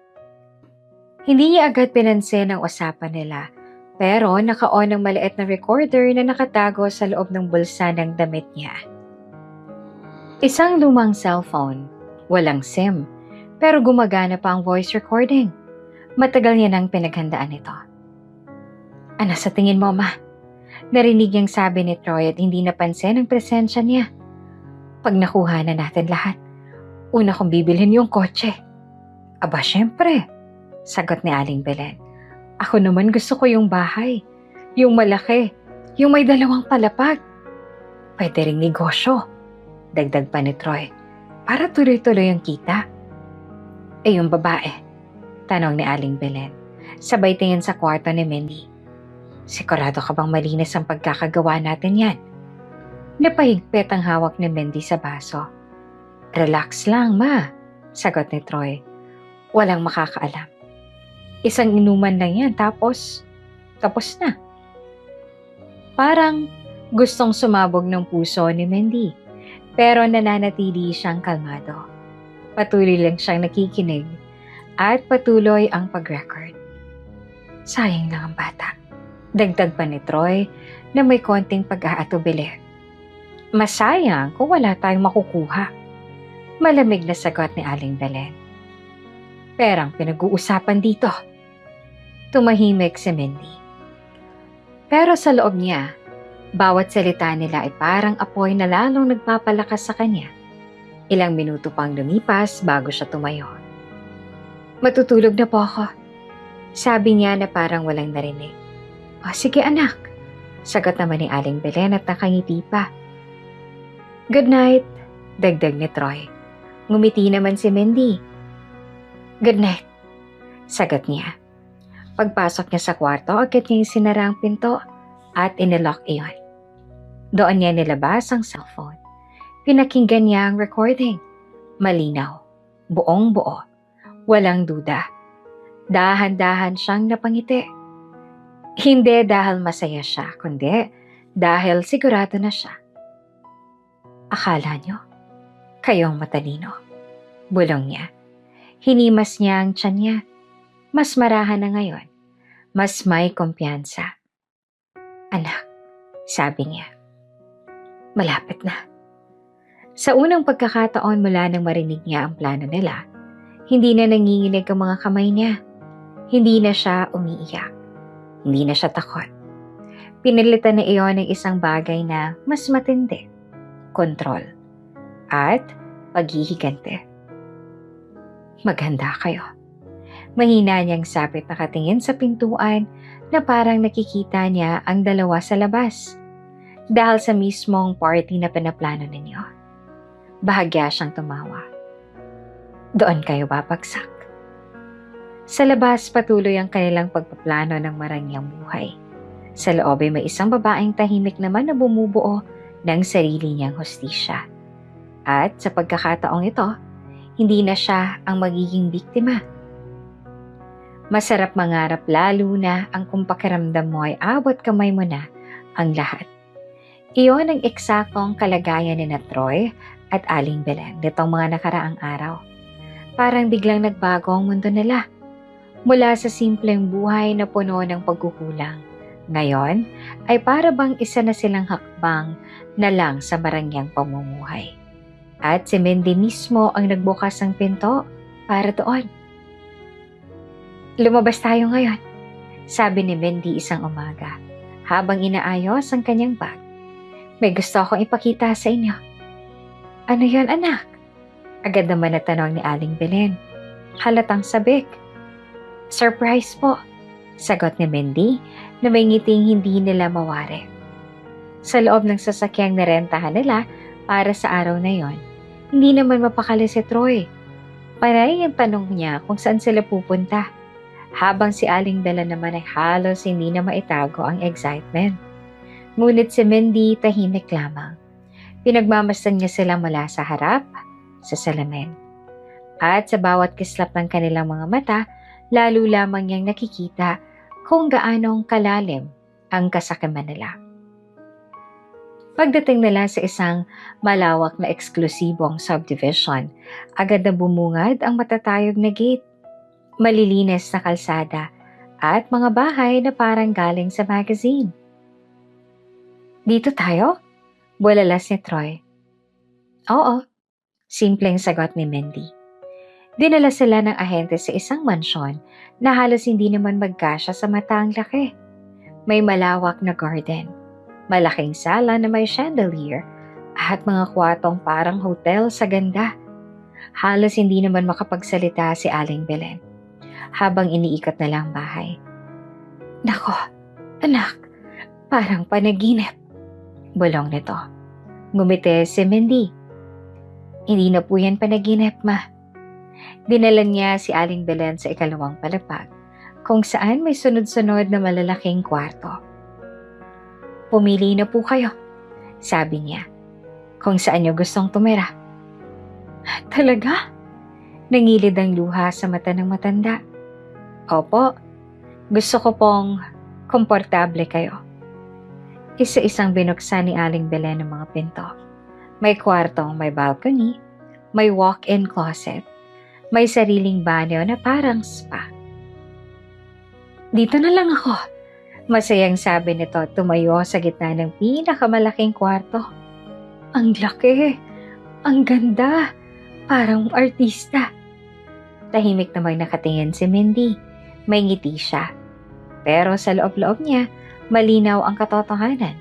Hindi niya agad pinansin ang usapan nila, pero naka-on ang maliit na recorder na nakatago sa loob ng bulsa ng damit niya. Isang lumang cellphone, walang SIM, pero gumagana pa ang voice recording. Matagal niya nang pinaghandaan ito. Ano sa tingin mo, ma? Narinig niyang sabi ni Troy at hindi napansin ang presensya niya. Pag nakuha na natin lahat, una kong bibilhin yung kotse. Aba, syempre, sagot ni Aling Belen. Ako naman gusto ko yung bahay, yung malaki, yung may 2 palapag. Pwede ring negosyo, dagdag pa ni Troy, para tuloy-tuloy ang kita. Yung babae, tanong ni Aling Belen, sabay tingin sa kwarto ni Mindy. Sigurado ka bang malinis ang pagkakagawa natin yan? Napahigpit ang hawak ni Mindy sa baso. Relax lang, ma, sagot ni Troy. Walang makakaalam. Isang inuman lang yan, tapos na. Parang Gustong sumabog ng puso ni Mendy, pero nananatili siyang kalmado. Patuloy lang siyang nakikinig at patuloy ang pag-record. Sayang lang ang bata. Dagdag pa ni Troy na may konting pag-aatubili. Masayang kung wala tayong makukuha. Malamig na sagot ni Aling Belen. Perang pinag-uusapan dito. Tumahimik si Mendy. Pero sa loob niya, bawat salita nila ay parang apoy na lalong nagpapalakas sa kanya. Ilang minuto pang lumipas bago siya tumayo. Matutulog na po ako. Sabi niya na parang walang narinig. O sige anak, sagot naman ni Aling Belen at nakangiti pa. Good night, dagdag ni Troy. Ngumiti naman si Mendy. Good night, sagot niya. Pagpasok niya sa kwarto, agad niyang sinara ang pinto at inilock iyon. Doon niya nilabas ang cellphone. Pinakinggan niya ang recording. Malinaw, buong buo, walang duda. Dahan-dahan siyang napangiti. Hindi dahil masaya siya, kundi dahil sigurado na siya. Akala niyo, kayong matalino. Bulong niya. Hinimas niya ang tiyan niya. Mas marahan na ngayon. Mas may kumpiyansa. Anak, sabi niya. Malapit na. Sa unang pagkakataon mula nang marinig niya ang plano nila, hindi na nanginginig ang mga kamay niya. Hindi na siya umiiyak. Hindi na siya takot. Pinilitan na iyon ng isang bagay na mas matindi. Kontrol. At paghihigante. Maganda kayo. Mahina niyang sapit nakatingin sa pintuan na parang nakikita niya ang dalawa sa labas. Dahil sa mismong party na pinaplano ninyo. Bahagya siyang tumawa. Doon kayo babagsak. Sa labas patuloy ang kanilang pagpaplano ng marangyang buhay. Sa loob ay may isang babaeng tahimik naman na bumubuo ng sarili niyang hustisya. At sa pagkakataong ito, hindi na siya ang magiging biktima. Masarap mangarap lalo na ang kung pakiramdam mo ay abot kamay mo na ang lahat. Iyon ang eksaktong kalagayan ni Troy at Aling Belen nitong mga nakaraang araw. Parang biglang nagbago ang mundo nila. Mula sa simpleng buhay na puno ng pagkukulang. Ngayon ay para bang isa na silang hakbang na lang sa marangyang pamumuhay. At si Mendy mismo ang nagbukas ng pinto para doon. Lumabas tayo ngayon, sabi ni Mendy isang umaga habang inaayos ang kanyang bag. May gusto akong ipakita sa inyo. Ano yon anak? Agad naman natanong ni Aling Belen. Halatang sabik. Surprise po, sagot ni Mendy na may ngiting hindi nila mawari. Sa loob ng sasakyang narentahan nila para sa araw na yon, hindi naman mapakali si Troy. Panay ang tanong niya kung saan sila pupunta. Habang si Aling Belen naman ay halos hindi na maitago ang excitement. Ngunit si Mendy tahimik lamang. Pinagmamasdan niya sila mula sa harap, sa salamin. At sa bawat kislap ng kanilang mga mata, lalo lamang niyang nakikita kung gaanong kalalim ang kasakiman nila. Pagdating nila sa isang malawak na eksklusibong subdivision, agad na bumungad ang matatayog na gate. Malilinis na kalsada at mga bahay na parang galing sa magazine. Dito tayo? Bulalas ni Troy. Oo, simpleng sagot ni Mendy. Dinala sila ng ahente sa isang mansyon na halos hindi naman magkasya sa mata ang laki. May malawak na garden, malaking sala na may chandelier at mga kwartong parang hotel sa ganda. Halos hindi naman makapagsalita si Aling Belen habang iniikot na lang bahay. Nako, anak, parang panaginip. Bulong nito. Ngumiti si Mendy. Hindi na po yan panaginip, ma. Dinala niya si Aling Belen sa ikalawang palapag, kung saan may sunod-sunod na malalaking kwarto. Pumili na po kayo, sabi niya, kung saan niyo gustong tumira. Talaga? Nangilid ang luha sa mata ng matanda. Opo, gusto ko pong komportable kayo. Isa-isang binuksan ni Aling Belen ang mga pinto. May kwartong may balcony, may walk-in closet, may sariling banyo na parang spa. Dito na lang ako, masayang sabi nito at tumayo sa gitna ng pinakamalaking kwarto. Ang laki, ang ganda, parang artista. Tahimik namang nakatingin si Mindy. May ngiti siya. Pero sa loob-loob niya, malinaw ang katotohanan.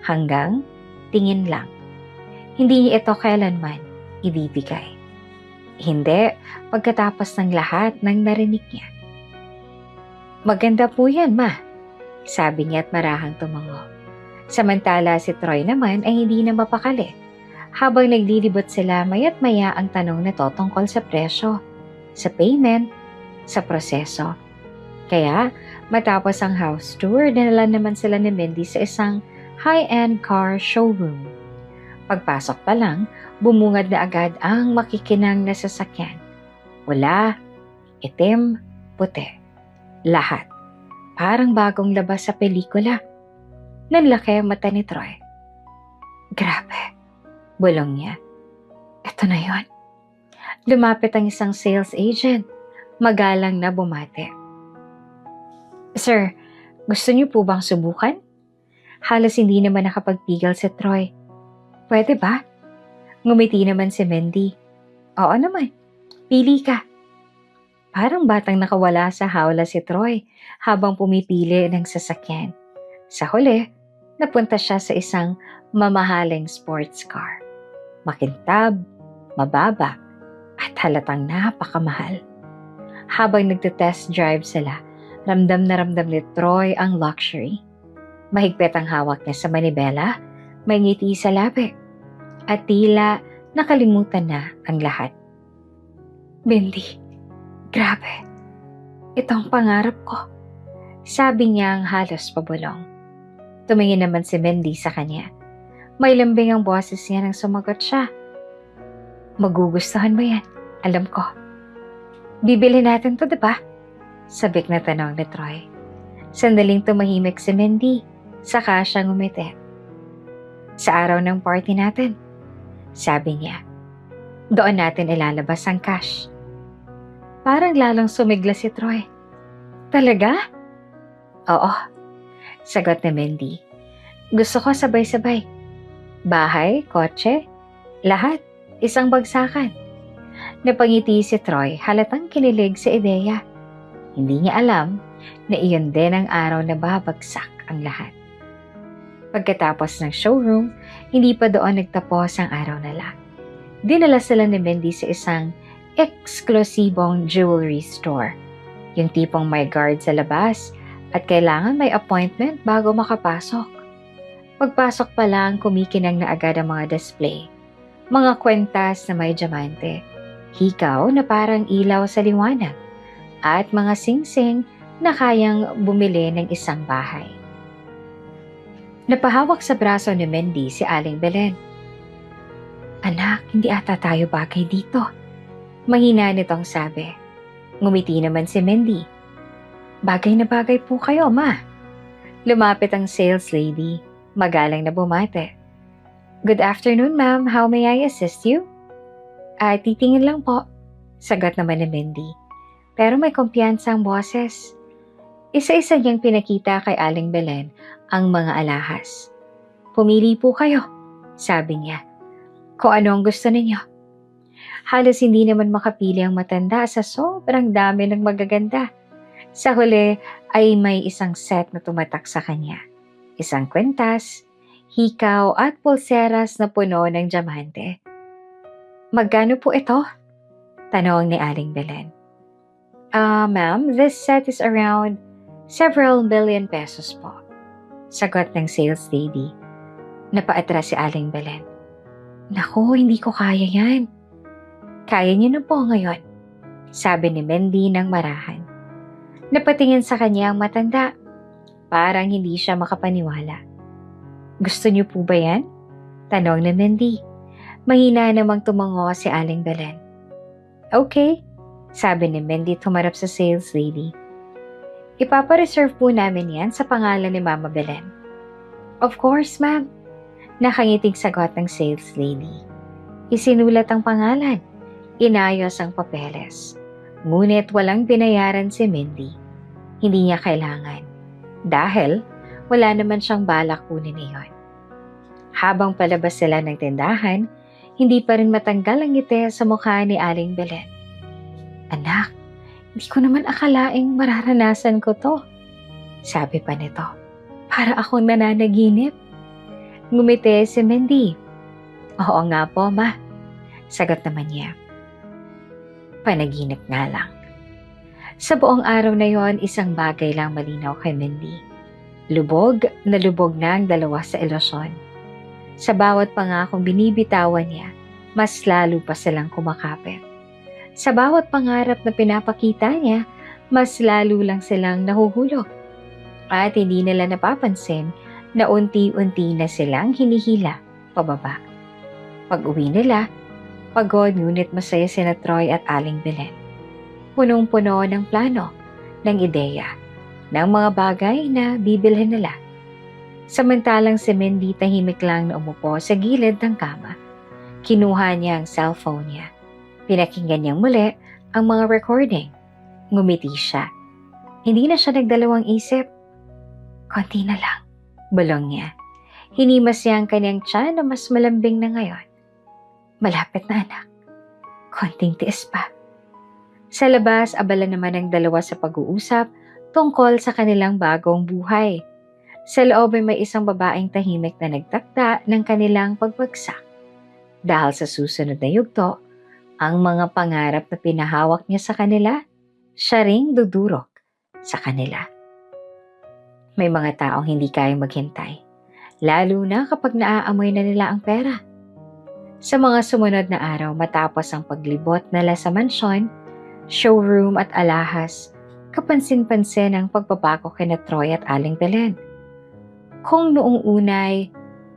Hanggang tingin lang. Hindi niya ito kailanman ibibigay. Hindi pagkatapos ng lahat ng narinig niya. Maganda po yan, ma, sabi niya at marahang tumango. Samantala si Troy naman ay hindi na mapakali. Habang naglilibot sila, maya't maya ang tanong nito tungkol sa presyo, sa payment, sa proseso. Kaya matapos ang house tour, dinala naman sila ni Mindy sa isang high-end car showroom. Pagpasok pa lang, bumungad na agad ang makikinang na sasakyan. Pula, itim, puti. Lahat. Parang bagong labas sa pelikula. Nanlaki ang mata ni Troy. Grabe. Bulong niya. Ito na yon. Lumapit ang isang sales agent. Magalang na bumate. Sir, gusto niyo po bang subukan? Halos hindi naman nakapagpigil si Troy. Pwede ba? Ngumiti naman si Mindy. Oo naman. Pili ka. Parang batang nakawala sa hawla si Troy habang pumipili ng sasakyan. Sa huli, napunta siya sa isang mamahaling sports car. Makintab, mababa, at halatang napakamahal. Habang nagte-test drive sila, ramdam na ramdam ni Troy ang luxury. Mahigpit ang hawak niya sa manibela, may ngiti sa labi, at tila nakalimutan na ang lahat. Mindy, grabe, itong pangarap ko, sabi niyang halos pabulong. Tumingin naman si Mindy sa kanya. May lambing ang boses niya nang sumagot siya. Magugustuhan mo yan, alam ko. Bibili natin to, diba? Sabik na tanong ni Troy. Sandaling tumahimik si Mindy, saka siya ngumiti. Sa araw ng party natin, sabi niya. Doon natin ilalabas ang cash. Parang lalong sumigla si Troy. Talaga? Oo, sagot ni Mindy. Gusto ko sabay-sabay. Bahay, kotse, lahat, isang bagsakan. Napangiti si Troy, halatang kinilig sa ideya. Hindi niya alam na iyon din ang araw na babagsak ang lahat. Pagkatapos ng showroom, hindi pa doon nagtapos ang araw nila. Dinala sila ni Mindy sa isang eksklusibong jewelry store. Yung tipong may guard sa labas at kailangan may appointment bago makapasok. Pagpasok pa lang, kumikinang na agad ang mga display. Mga kwentas na may diamante, hikaw na parang ilaw sa liwanag, at mga singsing na kayang bumili ng isang bahay. Napahawak sa braso ni Mindy si Aling Belen. Anak, hindi ata tayo bagay dito. Mahina nitong sabi. Ngumiti naman si Mindy. Bagay na bagay po kayo, ma. Lumapit ang sales lady. Magalang na bumate. Good afternoon, ma'am. How may I assist you? Titingin lang po. Sagot naman ni Mindy. Pero may kumpiyansa ang boses. Isa-isa niyang pinakita kay Aling Belen ang mga alahas. Pumili po kayo, sabi niya. Kung ano ang gusto ninyo. Halos hindi naman makapili ang matanda sa sobrang dami ng magaganda. Sa huli ay may isang set na tumatak sa kanya. Isang kwentas, hikaw at pulseras na puno ng diamante. Magkano po ito? Tanong ni Aling Belen. Ma'am, this set is around several million pesos po. Sagot ng sales lady. Napaatras si Aling Belen. Naku, hindi ko kaya yan. Kaya niyo na po ngayon, sabi ni Mindy ng marahan. Napatingin sa kanya ang matanda. Parang hindi siya makapaniwala. Gusto niyo po ba yan? Tanong ni Mindy. Mahina namang tumango si Aling Belen. Okay, sabi ni Mindy tumarap sa sales lady. Ipapareserve po namin yan sa pangalan ni Mama Belen. Of course, ma'am. Nakangiting sagot ng sales lady. Isinulat ang pangalan. Inayos ang papeles. Ngunit walang binayaran si Mindy. Hindi niya kailangan. Dahil wala naman siyang balak kunin iyon. Habang palabas sila ng tindahan, hindi pa rin matanggal ang ngiti sa mukha ni Aling Belen. Anak, hindi ko naman akalaing mararanasan ko to. Sabi pa nito, para akong nananaginip. Ngumiti si Mindy. Oo nga po, ma. Sagot naman niya. Panaginip nga lang. Sa buong araw na yon, isang bagay lang malinaw kay Mindy. Lubog na ang dalawa sa ilusyon. Sa bawat pangakong binibitawan niya, mas lalo pa silang kumakapit. Sa bawat pangarap na pinapakita niya, mas lalo lang silang nahuhulog. At hindi nila napapansin na unti-unti na silang hinihila pababa. Pag-uwi nila, pagod ngunit masaya sina Troy at Aling Belen. Punong-puno ng plano, ng ideya, ng mga bagay na bibilhin nila. Samantalang si Mindy tahimik lang na umupo sa gilid ng kama. Kinuha niya ang cellphone niya. Pinakinggan niyang muli ang mga recording. Ngumiti siya. Hindi na siya nagdalawang isip. Konti na lang, bulong niya. Hinimas niya ang kanyang tiyan na mas malambing na ngayon. Malapit na anak. Konting tiis pa. Sa labas, abala naman ang dalawa sa pag-uusap tungkol sa kanilang bagong buhay. Sa loob ay may isang babaeng tahimik na nagtakda ng kanilang pagbagsak. Dahil sa susunod na yugto, ang mga pangarap na pinahawak niya sa kanila, siya ring dudurog sa kanila. May mga taong hindi kayang maghintay, lalo na kapag naaamoy na nila ang pera. Sa mga sumunod na araw matapos ang paglibot nila sa mansyon, showroom at alahas, kapansin-pansin ang pagbabago kina Troy at Aling Belen. Kung noong unay,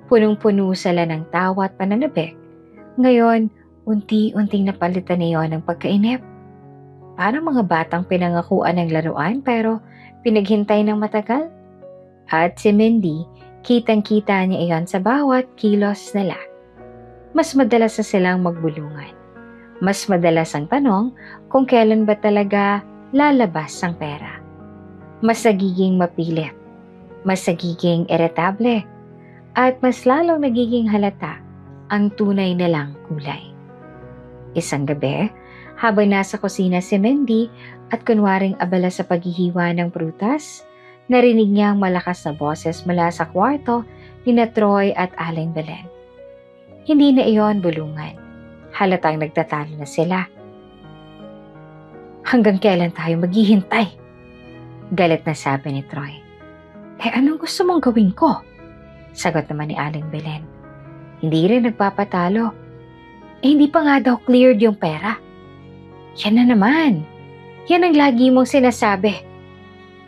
punong-puno sila ng tawa at pananabik, ngayon, unti-unting napalitan niyo ng pagkainip. Parang mga batang pinangakuan ng laruan pero pinaghintay ng matagal. At si Mindy, kitang-kita niya iyon sa bawat kilos nila. Mas madalas na silang magbulungan. Mas madalas ang tanong kung kailan ba talaga lalabas ang pera. Mas nagiging mapilit. Mas nagiging irritable at mas lalong nagiging halata ang tunay nilang kulay. Isang gabi, habang nasa kusina si Mindy at kunwaring abala sa paghihiwa ng prutas, narinig niya ang malakas na boses mula sa kwarto ni Troy at Aling Belen. Hindi na iyon bulungan. Halatang nagtatalo na sila. Hanggang kailan tayo maghihintay? Galit na sabi ni Troy. Anong gusto mong gawin ko? Sagot naman ni Aling Belen. Hindi rin nagpapatalo. Hindi pa nga daw cleared yung pera. Yan na naman. Yan ang lagi mong sinasabi.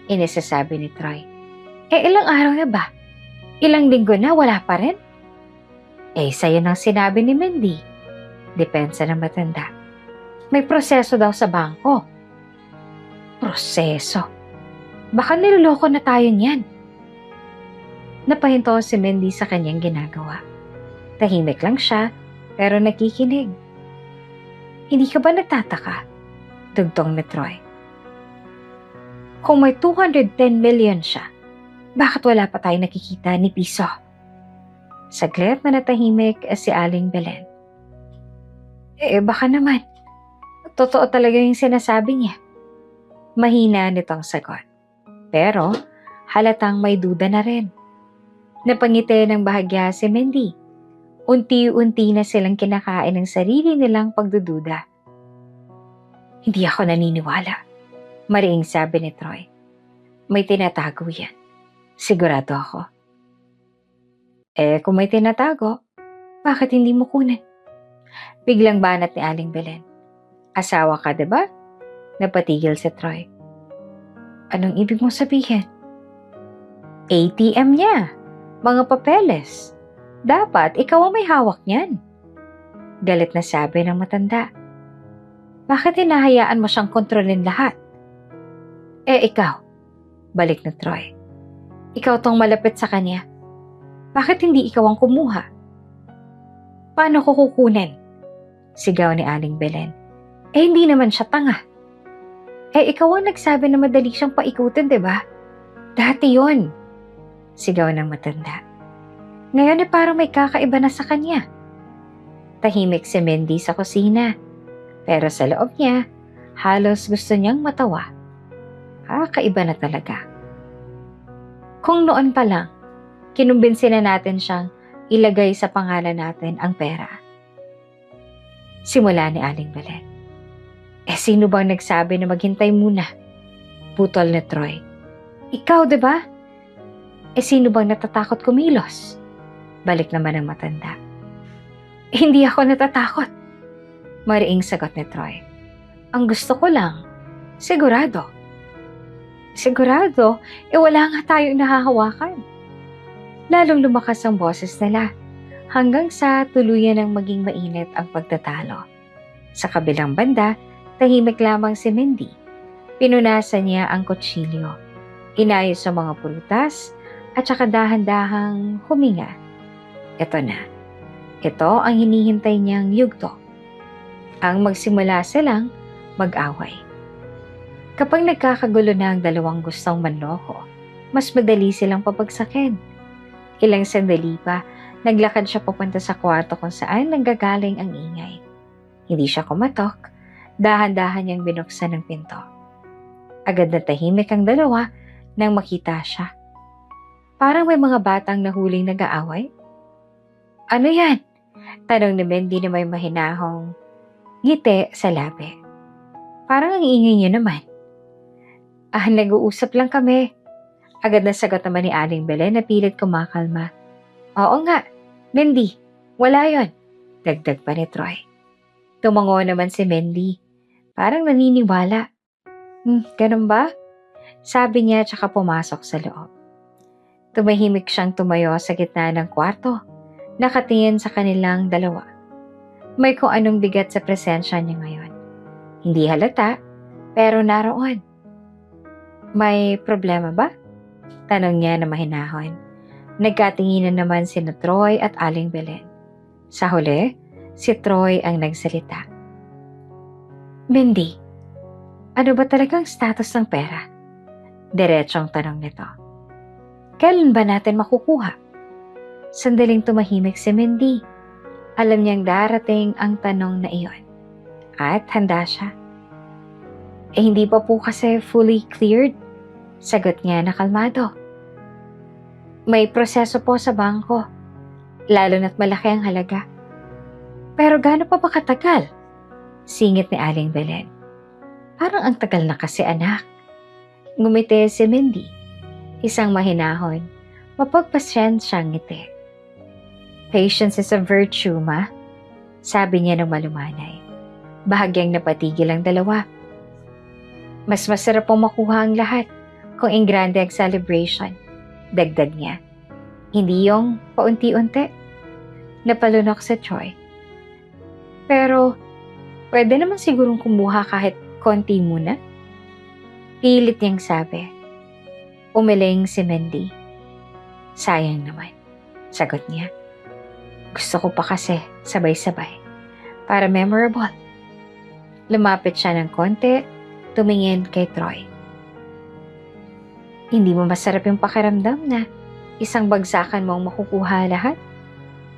Inisasabi ni Troy. Ilang araw na ba? Ilang linggo na wala pa rin? Sa'yo nang sinabi ni Mindy. Depensa ng matanda. May proseso daw sa bangko. Proseso? Baka niloloko na tayo niyan. Napahinto si Mindy sa kanyang ginagawa. Tahimik lang siya, pero nakikinig. Hindi ka ba nagtataka? Dugtong ni Troy. Kung may 210 million siya, bakit wala pa tayo nakikita ni piso? Saglit na natahimik si Aling Belen. Baka naman. Totoo talaga yung sinasabi niya. Mahina nitong sagot. Pero halatang may duda na rin. Napangiti ng bahagya si Mindy. Unti-unti na silang kinakain ng sarili nilang pagdududa. Hindi ako naniniwala, mariing sabi ni Troy. May tinatago yan. Sigurado ako. Kung may tinatago, bakit hindi mo kunin? Biglang banat ni Aling Belen. Asawa ka, diba? Napatigil si Troy. Anong ibig mong sabihin? ATM niya. Mga papeles. Dapat ikaw ang may hawak niyan. Galit na sabi ng matanda. Bakit hinahayaan mo siyang kontrolin lahat? Ikaw. Balik na Troy. Ikaw tong malapit sa kanya. Bakit hindi ikaw ang kumuha? Paano ko kukunin? Sigaw ni Aling Belen. Hindi naman siya tanga. Ikaw ang nagsabi na madali siyang paikutin, di ba? Dati yon. Sigaw ng matanda. Ngayon parang may kakaiba na sa kanya. Tahimik si Mindy sa kusina. Pero sa loob niya, halos gusto niyang matawa. Kakaiba na talaga. Kung noon pa lang, kinumbinsi na natin siyang ilagay sa pangalan natin ang pera. Simula ni Aling Belen. Sino bang nagsabi na maghintay muna? Putol ni Troy. Ikaw, di ba? Sino bang natatakot kumilos? Balik naman ang matanda. Hindi ako natatakot. Mariing sagot ni Troy. Ang gusto ko lang, sigurado. Sigurado? Wala nga tayong nahahawakan. Lalong lumakas ang boses nila hanggang sa tuluyan ng maging mainit ang pagtatalo. Sa kabilang banda, tahimik lamang si Mindy. Pinunasan niya ang kutsilyo. Inayos ang mga prutas at saka dahan-dahang huminga. Ito na. Ito ang hinihintay niyang yugto. Ang magsimula silang mag-away. Kapag nagkakagulo na ang dalawang gustong manloko, mas madali silang papagsakin. Ilang sandali pa, naglakad siya papunta sa kwarto kung saan nanggagaling ang ingay. Hindi siya kumatok, dahan-dahan niyang binuksan ang pinto. Agad na tahimik ang dalawa nang makita siya. Parang may mga batang nahuling nag-aaway. Ano yan? Tanong ni Mindy na may mahinahong ngiti sa labi. Parang ang ingay niyo naman. Nag-uusap lang kami. Agad na sagot naman ni Aling Belen na pilit kumakalma. Oo nga, Mindy, wala yon. Dagdag pa ni Troy. Tumango naman si Mindy. Parang naniniwala. Ganun ba? Sabi niya tsaka pumasok sa loob. Tumahimik siyang tumayo sa gitna ng kwarto, nakatingin sa kanilang dalawa. May kung anong bigat sa presensya niya ngayon. Hindi halata, pero naroon. May problema ba? Tanong niya na mahinahon. Nagkatinginan naman sina Troy at Aling Belen. Sa huli, si Troy ang nagsalita. Mindy, ano ba talagang status ng pera? Diretsong tanong nito. Kailan ba natin makukuha? Sandaling tumahimik si Mindy. Alam niyang darating ang tanong na iyon. At handa siya. Hindi pa po kasi fully cleared. Sagot niya na kalmado. May proseso po sa bangko. Lalo na't malaki ang halaga. Pero gaano pa ba katagal? Singit ni Aling Belen. Parang ang tagal na kasi anak. Ngumiti si Mindy. Isang mahinahon, mapagpasyensyang ngiti. Patience is a virtue, ma. Sabi niya ng malumanay. Bahagyang napatigil ang dalawa. Mas masarap pong makuha ang lahat kung ingrande ang celebration. Dagdag niya. Hindi yung paunti-unti. Napalunok sa Troy. Pero, pwede naman sigurong kumuha kahit konti muna. Pilit niyang sabi. Umiling si Mindy. Sayang naman. Sagot niya. Gusto ko pa kasi sabay-sabay. Para memorable. Lumapit siya ng konti, tumingin kay Troy. Hindi mo masarap yung pakiramdam na isang bagsakan mong makukuha lahat?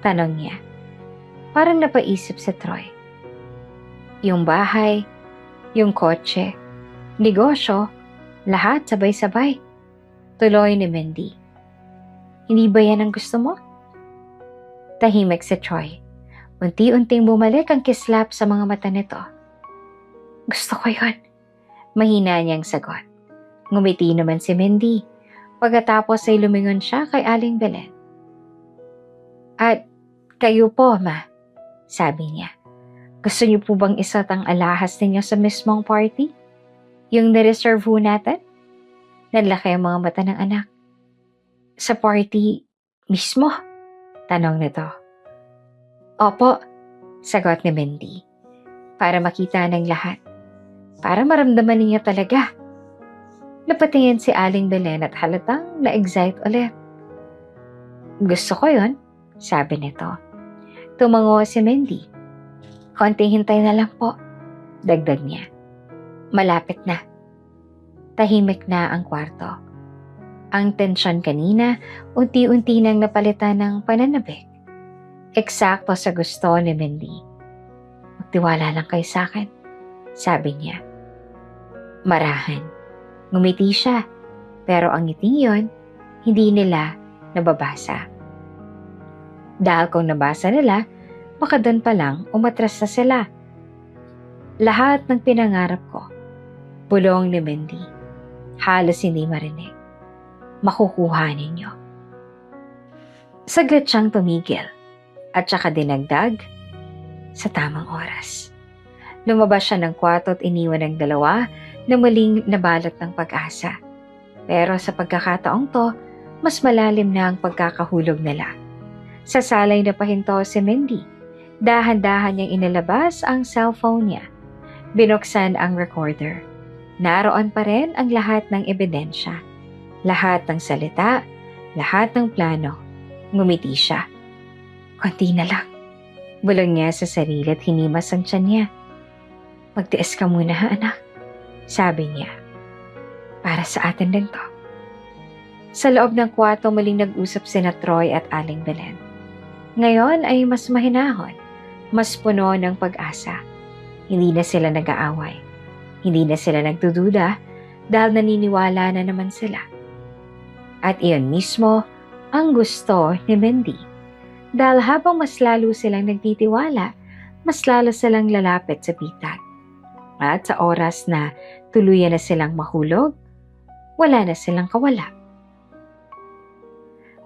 Tanong niya. Parang napaisip si Troy. Yung bahay, yung kotse, negosyo, lahat sabay-sabay. Tuloy ni Mindy. Hindi ba yan ang gusto mo? Tahimik si Troy. Unti-unting bumalik ang kislap sa mga mata nito. Gusto ko yun. Mahina niyang sagot. Ngumiti naman si Mindy. Pagkatapos ay lumingon siya kay Aling Belen. At kayo po, ma, sabi niya. Gusto niyo po bang isot ang alahas ninyo sa mismong party? Yung nireserve ho natin? Nanlaki ang mga mata ng anak. Sa party mismo? Tanong nito. Opo, sagot ni Mindy. Para makita ng lahat. Para maramdaman niya talaga. Napatingin si Aling Belen at halatang na-excite ulit. Gusto ko yon, sabi nito. Tumango si Mindy. Konting hintay na lang po, dagdag niya. Malapit na. Tahimik na ang kwarto. Ang tensyon kanina, unti-unti nang napalitan ng pananabik. Eksakto sa gusto ni Mindy. Magtiwala lang kayo sa akin, sabi niya. Marahan. Ngumiti siya, pero ang ngiting yon, hindi nila nababasa. Dahil kung nabasa nila, baka doon pa lang umatras na sila. Lahat ng pinangarap ko, bulong ni Mindy. Halos hindi marinig. Makukuha ninyo. Saglit siyang tumigil at saka dinagdag sa tamang oras. Lumabas siya ng kwarto at iniwan ng dalawa na muling nabalot ng pag-asa. Pero sa pagkakataong to, mas malalim na ang pagkakahulog nila. Sa salay na pahinto si Mindy. Dahan-dahan niyang inilabas ang cellphone niya. Binuksan ang recorder. Naroon pa rin ang lahat ng ebidensya. Lahat ng salita, lahat ng plano. Ngumiti siya. Konti na lang. Bulong niya sa sarili at hinimas ang tiyan niya. Magtiis ka muna ha, anak. Sabi niya. Para sa atin din to. Sa loob ng kwarto muling nag-usap sina Troy at Aling Belen. Ngayon ay mas mahinahon, mas puno ng pag-asa. Hindi na sila nag-aaway. Hindi na sila nagdududa dahil naniniwala na naman sila. At iyon mismo ang gusto ni Mindy. Dahil habang mas lalo silang nagtitiwala, mas lalo silang lalapit sa bitag. At sa oras na tuluyan na silang mahulog, wala na silang kawala.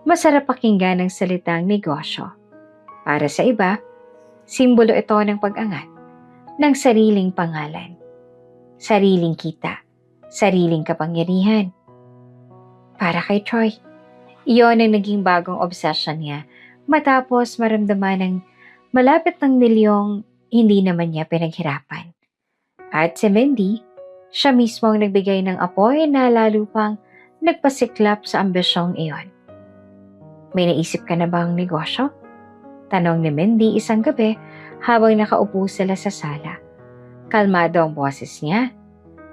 Masarap pakinggan ang salitang negosyo. Para sa iba, simbolo ito ng pag-angat, ng sariling pangalan, sariling kita, sariling kapangyarihan. Para kay Troy, iyon ang naging bagong obsession niya matapos maramdaman ng malapit ng milyong hindi naman niya pinaghirapan. At si Mindy, siya mismo ang nagbigay ng apoy na lalo pang nagpasiklap sa ambisyong iyon. May naisip ka na bang negosyo? Tanong ni Mindy isang gabi habang nakaupo sila sa sala. Kalmado ang boses niya,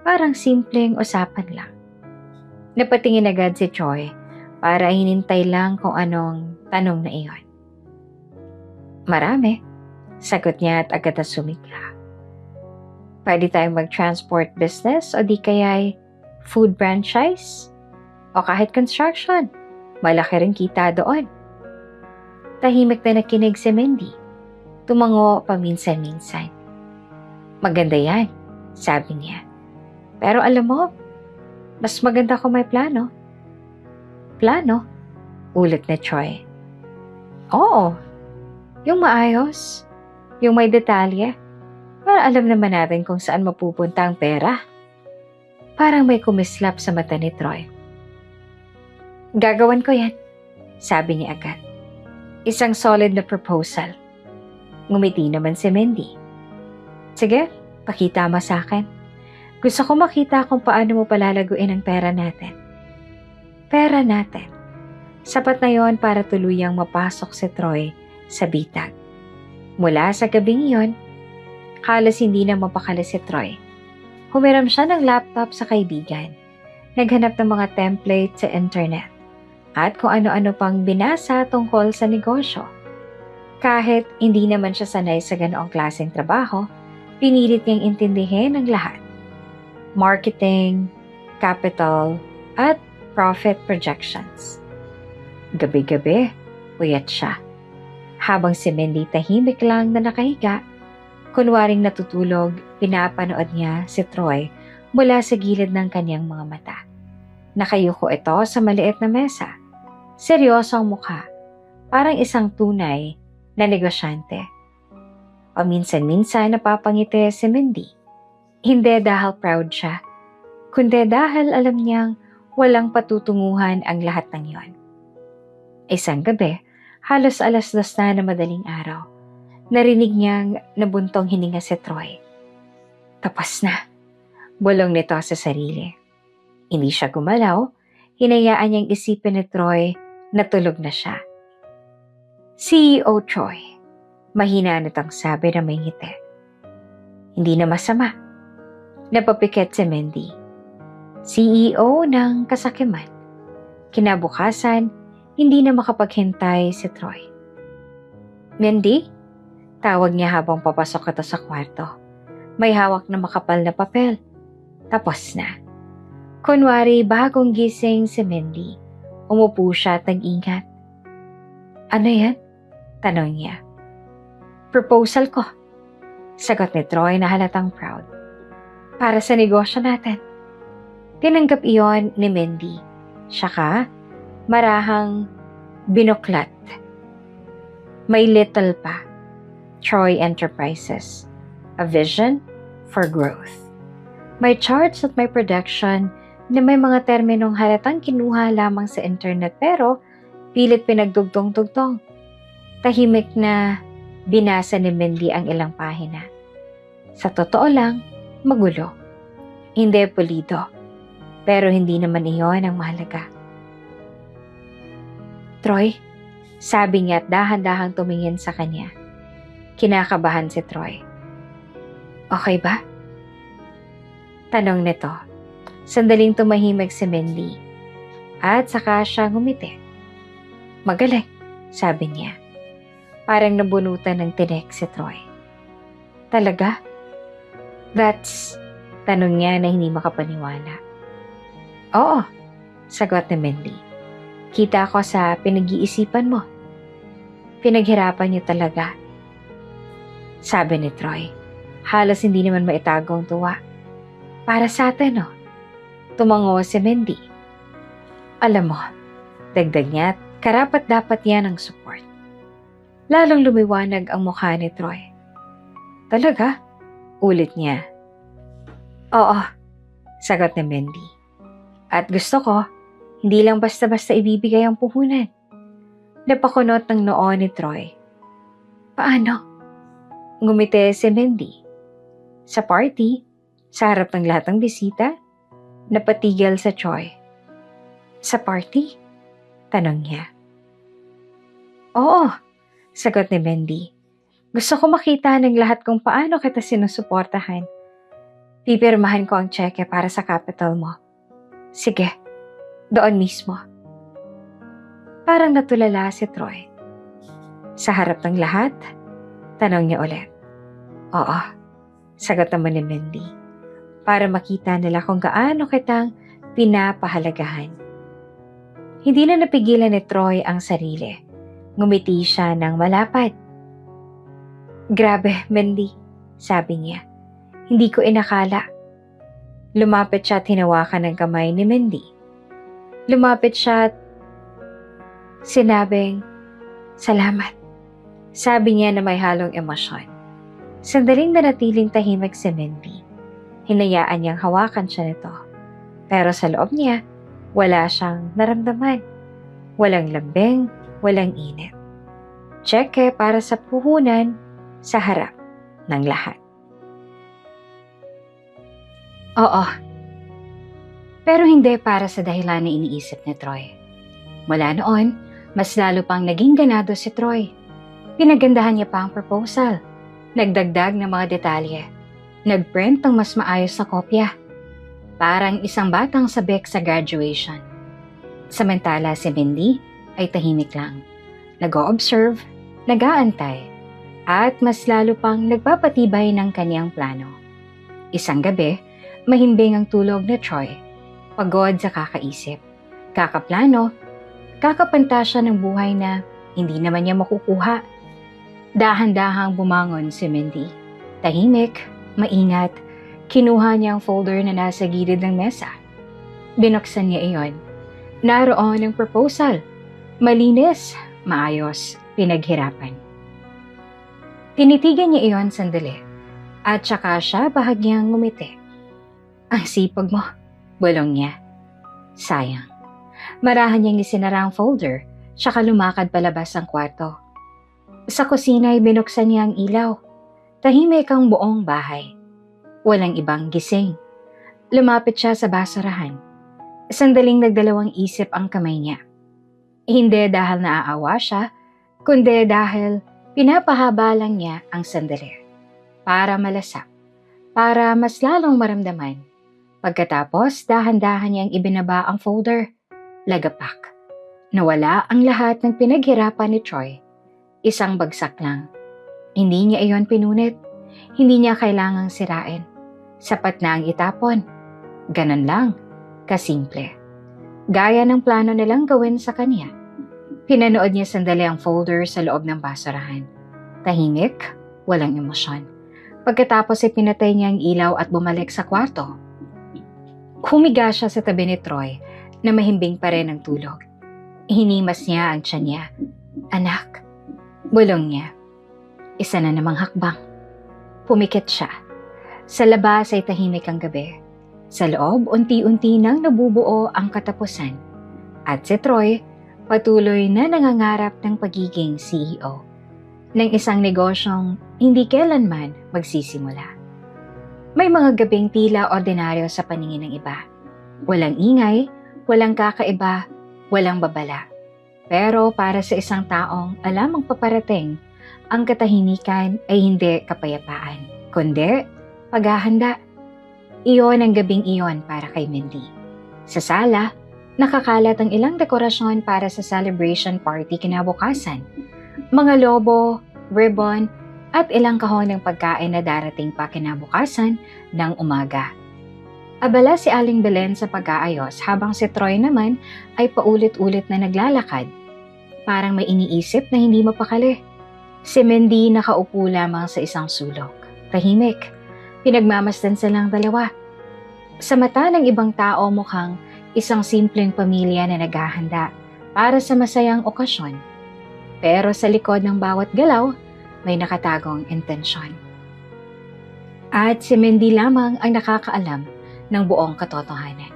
parang simpleng usapan lang. Napatingin agad si Troy para hinintay lang kung anong tanong na iyon. Marami, sagot niya at agad na sumigla. Pwede tayong mag-transport business o di kaya'y food franchise o kahit construction. Malaki rin kita doon. Tahimik na nakinig si Mindy. Tumango paminsan-minsan. Maganda yan, sabi niya. Pero alam mo, mas maganda kung may plano. Plano? Ulit na Troy. Oo, yung maayos, yung may detalye, para alam naman natin kung saan mapupunta ang pera. Parang may kumislap sa mata ni Troy. Gagawan ko yan, sabi niya agad. Isang solid na proposal. Ngumiti naman si Mindy. Sige, pakita mo sa akin. Gusto ko makita kung paano mo palalaguin ang pera natin. Pera natin. Sapat na yon para tuluyang mapasok si Troy sa bitag. Mula sa gabing yon, halos hindi na mapakali si Troy. Humiram siya ng laptop sa kaibigan. Naghanap ng mga template sa internet. At kung ano-ano pang binasa tungkol sa negosyo. Kahit hindi naman siya sanay sa ganoong klaseng trabaho, pinilit niyang intindihin ang lahat. Marketing, capital, at profit projections. Gabi-gabi, puyat siya. Habang si Mindy tahimik lang na nakahiga, kunwaring natutulog, pinapanood niya si Troy mula sa gilid ng kanyang mga mata. Nakayuko ito sa maliit na mesa. Seryoso ang mukha, parang isang tunay na negosyante. Paminsan-minsan napapangiti si Mindy. Hindi dahil proud siya, kundi dahil alam niyang walang patutunguhan ang lahat ng yon. Isang gabi, halos 2:00 na madaling araw, narinig niyang nabuntong hininga si Troy. Tapos na, bulong nito sa sarili. Hindi siya gumalaw, hinayaan niyang isipin ni Troy na tulog na siya. CEO Troy. Mahina nitong sabi na may ngiti. Hindi na masama. Napapikit si Mindy. CEO ng kasakiman. Kinabukasan, hindi na makapaghintay si Troy. Mindy? Tawag niya habang papasok ito sa kwarto. May hawak na makapal na papel. Tapos na. Kunwari bagong gising si Mindy. Umupo siya at nag-ingat. Ano yan? Tanong niya. Proposal ko. Sagot ni Troy na halatang proud. Para sa negosyo natin. Tinanggap iyon ni Mindy. Saka, marahang binuklat. May little pa. Troy Enterprises. A vision for growth. May charts at may production na may mga terminong halatang kinuha lamang sa internet pero pilit pinagdugtong-tugtong. Tahimik na binasa ni Mindy ang ilang pahina. Sa totoo lang, magulo. Hindi pulido. Pero hindi naman iyon ang mahalaga. Troy, sabi niya at dahan-dahang tumingin sa kanya. Kinakabahan si Troy. Okay ba? Tanong nito. Sandaling tumahimik si Mindy. At saka siya ngumiti. Magaling, sabi niya. Parang nabunutan ng tinik si Troy. Talaga? That's... Tanong niya na hindi makapaniwala. Oo, sagot ni Mindy. Kita ko sa pinag-iisipan mo. Pinaghirapan niyo talaga. Sabi ni Troy. Halos hindi naman maitago ang tuwa. Para sa atin, no? Tumango si Mindy. Alam mo, dagdag niya, karapat dapat yan ang support. Lalong lumiwanag ang mukha ni Troy. Talaga? Ulit niya. Oo, sagot ni Mindy. At gusto ko, hindi lang basta-basta ibibigay ang puhunan. Napakunot ng noo ni Troy. Paano? Ngumiti si Mindy. Sa party, sa harap ng lahat ng bisita, napatigil sa Troy. Sa party? Tanong niya. Oo, sagot ni Mindy. Gusto ko makita ng lahat kung paano kita sinusuportahan. Pipirmahan ko ang cheque para sa capital mo. Sige, doon mismo. Parang natulala si Troy. Sa harap ng lahat, tanong niya ulit. Oo, sagot naman ni Mindy. Para makita nila kung gaano kitang pinapahalagahan. Hindi na napigilan ni Troy ang sarili. Ngumiti siya ng malapad. Grabe, Mindy, sabi niya. Hindi ko inakala. Lumapit siya at hinawakan ng kamay ni Mindy. Lumapit siya at sinabing, Salamat. Sabi niya na may halong emosyon. Sandaling nanatiling tahimik si Mindy. Hinayaan niyang hawakan siya nito. Pero sa loob niya, wala siyang naramdaman. Walang lambing, walang init. Cheque para sa puhunan sa harap ng lahat. Oo. Pero hindi para sa dahilan na iniisip ni Troy. Mula noon, mas lalo pang naging ganado si Troy. Pinagandahan niya pa ang proposal. Nagdagdag ng mga detalye. Nagprint ng mas maayos na kopya. Parang isang batang sabik sa graduation. Samantala si Mindy ay tahimik lang. Nag-o-observe, nag-aantay, at mas lalo pang nagpapatibay ng kanyang plano. Isang gabi, mahimbing ang tulog ni Troy. Pagod sa kakaisip. Kakaplano, kakapantasya ng buhay na hindi naman niya makukuha. Dahan-dahang bumangon si Mindy. Tahimik, maingat, kinuha niya ang folder na nasa gilid ng mesa. Binuksan niya iyon. Naroon ang proposal. Malinis, maayos, pinaghirapan. Tinitigan niya iyon sandali. At saka siya bahagyang ngumiti. Ang sipag mo, bulong niya. Sayang. Marahan niyang isinara ang folder, saka lumakad palabas ang kwarto. Sa kusina ay binuksan niya ang ilaw. Tahimik ang buong bahay. Walang ibang gising. Lumapit siya sa basurahan. Sandaling nagdalawang isip ang kamay niya. Hindi dahil naaawa siya, kundi dahil pinapahaba lang niya ang sandali para malasap, para mas lalong maramdaman. Pagkatapos, dahan-dahan niyang ibinaba ang folder, lagapak. Nawala ang lahat ng pinaghirapan ni Troy. Isang bagsak lang. Hindi niya iyon pinunit. Hindi niya kailangang sirain. Sapat na ang itapon. Ganon lang. Kasimple. Gaya ng plano nilang gawin sa kanya. Pinanood niya sandali ang folder sa loob ng basurahan. Tahimik, walang emosyon. Pagkatapos ay pinatay niya ang ilaw at bumalik sa kwarto. Humiga siya sa tabi ni Troy na mahimbing pa rin ang tulog. Hinimas niya ang tiyan niya. Anak, bulong niya. Isa na namang hakbang. Pumikit siya. Sa labas ay tahimik ang gabi. Sa loob, unti-unti nang nabubuo ang katapusan. At si Troy, patuloy na nangangarap ng pagiging CEO ng isang negosyong hindi kailanman magsisimula. May mga gabing tila ordinaryo sa paningin ng iba. Walang ingay, walang kakaiba, walang babala. Pero para sa isang taong alam ang paparating, ang katahimikan ay hindi kapayapaan, kundi paghahanda. Iyon ang gabing iyon para kay Mindy. Sa sala, nakakalat ang ilang dekorasyon para sa celebration party kinabukasan. Mga lobo, ribbon, at ilang kahon ng pagkain na darating pa kinabukasan ng umaga. Abala si Aling Belen sa pag-aayos habang si Troy naman ay paulit-ulit na naglalakad. Parang may iniisip na hindi mapakali. Si Mindy nakaupo lamang sa isang sulok. Tahimik. Pinagmamasdan silang dalawa. Sa mata ng ibang tao mukhang isang simpleng pamilya na naghahanda para sa masayang okasyon. Pero sa likod ng bawat galaw, may nakatagong intensyon. At si Mindy lamang ang nakakaalam ng buong katotohanan.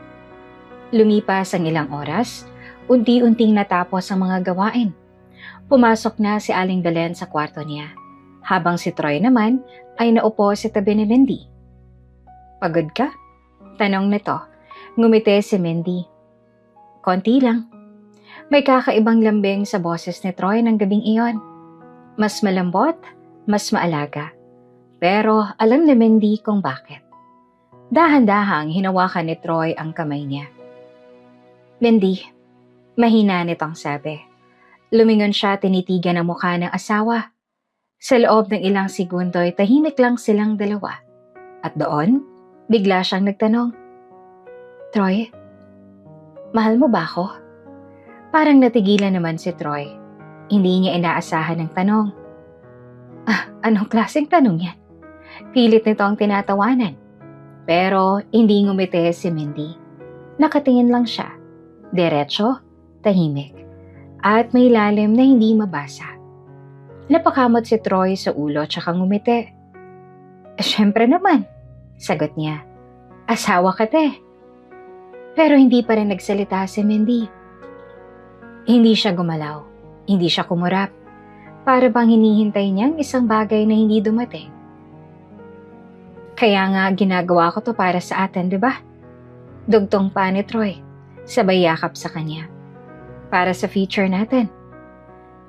Lumipas ang ilang oras, unti-unting natapos ang mga gawain. Pumasok na si Aling Belen sa kwarto niya, habang si Troy naman ay naupo sa tabi ni Mindy. Pagod ka? Tanong nito. Ngumiti si Mindy. Konti lang. May kakaibang lambing sa boses ni Troy ng gabing iyon. Mas malambot, mas maalaga. Pero alam ni Mindy kung bakit. Dahan-dahang hinawakan ni Troy ang kamay niya. Mindy, mahina nitong sabi. Lumingon siya tinitigan ang mukha ng asawa. Sa loob ng ilang segundo ay tahimik lang silang dalawa. At doon, bigla siyang nagtanong. Troy, mahal mo ba ako? Parang natigilan naman si Troy. Hindi niya inaasahan ang tanong. Anong klaseng tanong yan? Pilit nito ang tinatawanan. Pero hindi ngumiti si Mindy. Nakatingin lang siya. Diretso, tahimik. At may lalim na hindi mabasa. Napakamot si Troy sa ulo tsaka ngumiti. Siyempre naman, sagot niya. Asawa ka te. Pero hindi pa rin nagsalita si Mindy. Hindi siya gumalaw. Hindi siya kumurap. Para bang hinihintay niyang isang bagay na hindi dumating. Kaya nga ginagawa ko to para sa atin, di ba? Dugtong pa ni Troy. Sabay yakap sa kanya. Para sa future natin.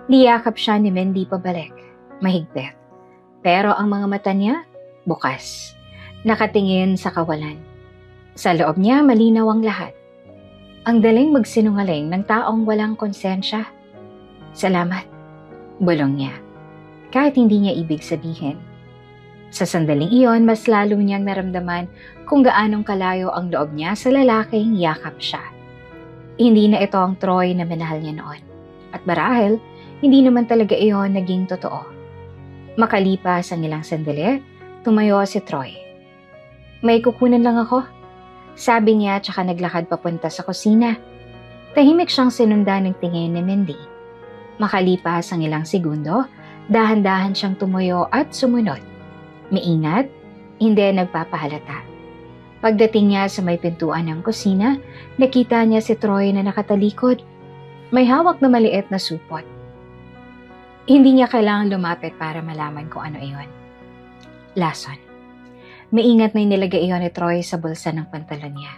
Niyakap siya ni Mindy pabalik. Mahigpit. Pero ang mga mata niya, bukas. Nakatingin sa kawalan. Sa loob niya, malinaw ang lahat. Ang daling magsinungaling ng taong walang konsensya. Salamat, bulong niya. Kahit hindi niya ibig sabihin. Sa sandaling iyon, mas lalo niyang naramdaman kung gaanong kalayo ang loob niya sa lalaking yakap siya. Hindi na ito ang Troy na minahal niya noon. At marahil, hindi naman talaga iyon naging totoo. Makalipas ang ilang sandali, tumayo si Troy. May kukunan lang ako. Sabi niya tsaka naglakad papunta sa kusina. Tahimik siyang sinundan ng tingin ni Mindy. Makalipas ang ilang segundo, dahan-dahan siyang tumuyo at sumunod. Maingat, hindi nagpapahalata. Pagdating niya sa may pintuan ng kusina, nakita niya si Troy na nakatalikod. May hawak na maliit na supot. Hindi niya kailangan lumapit para malaman kung ano iyon. Lason. Maingat na inilagay iyon ni Troy sa bulsa ng pantalon niya.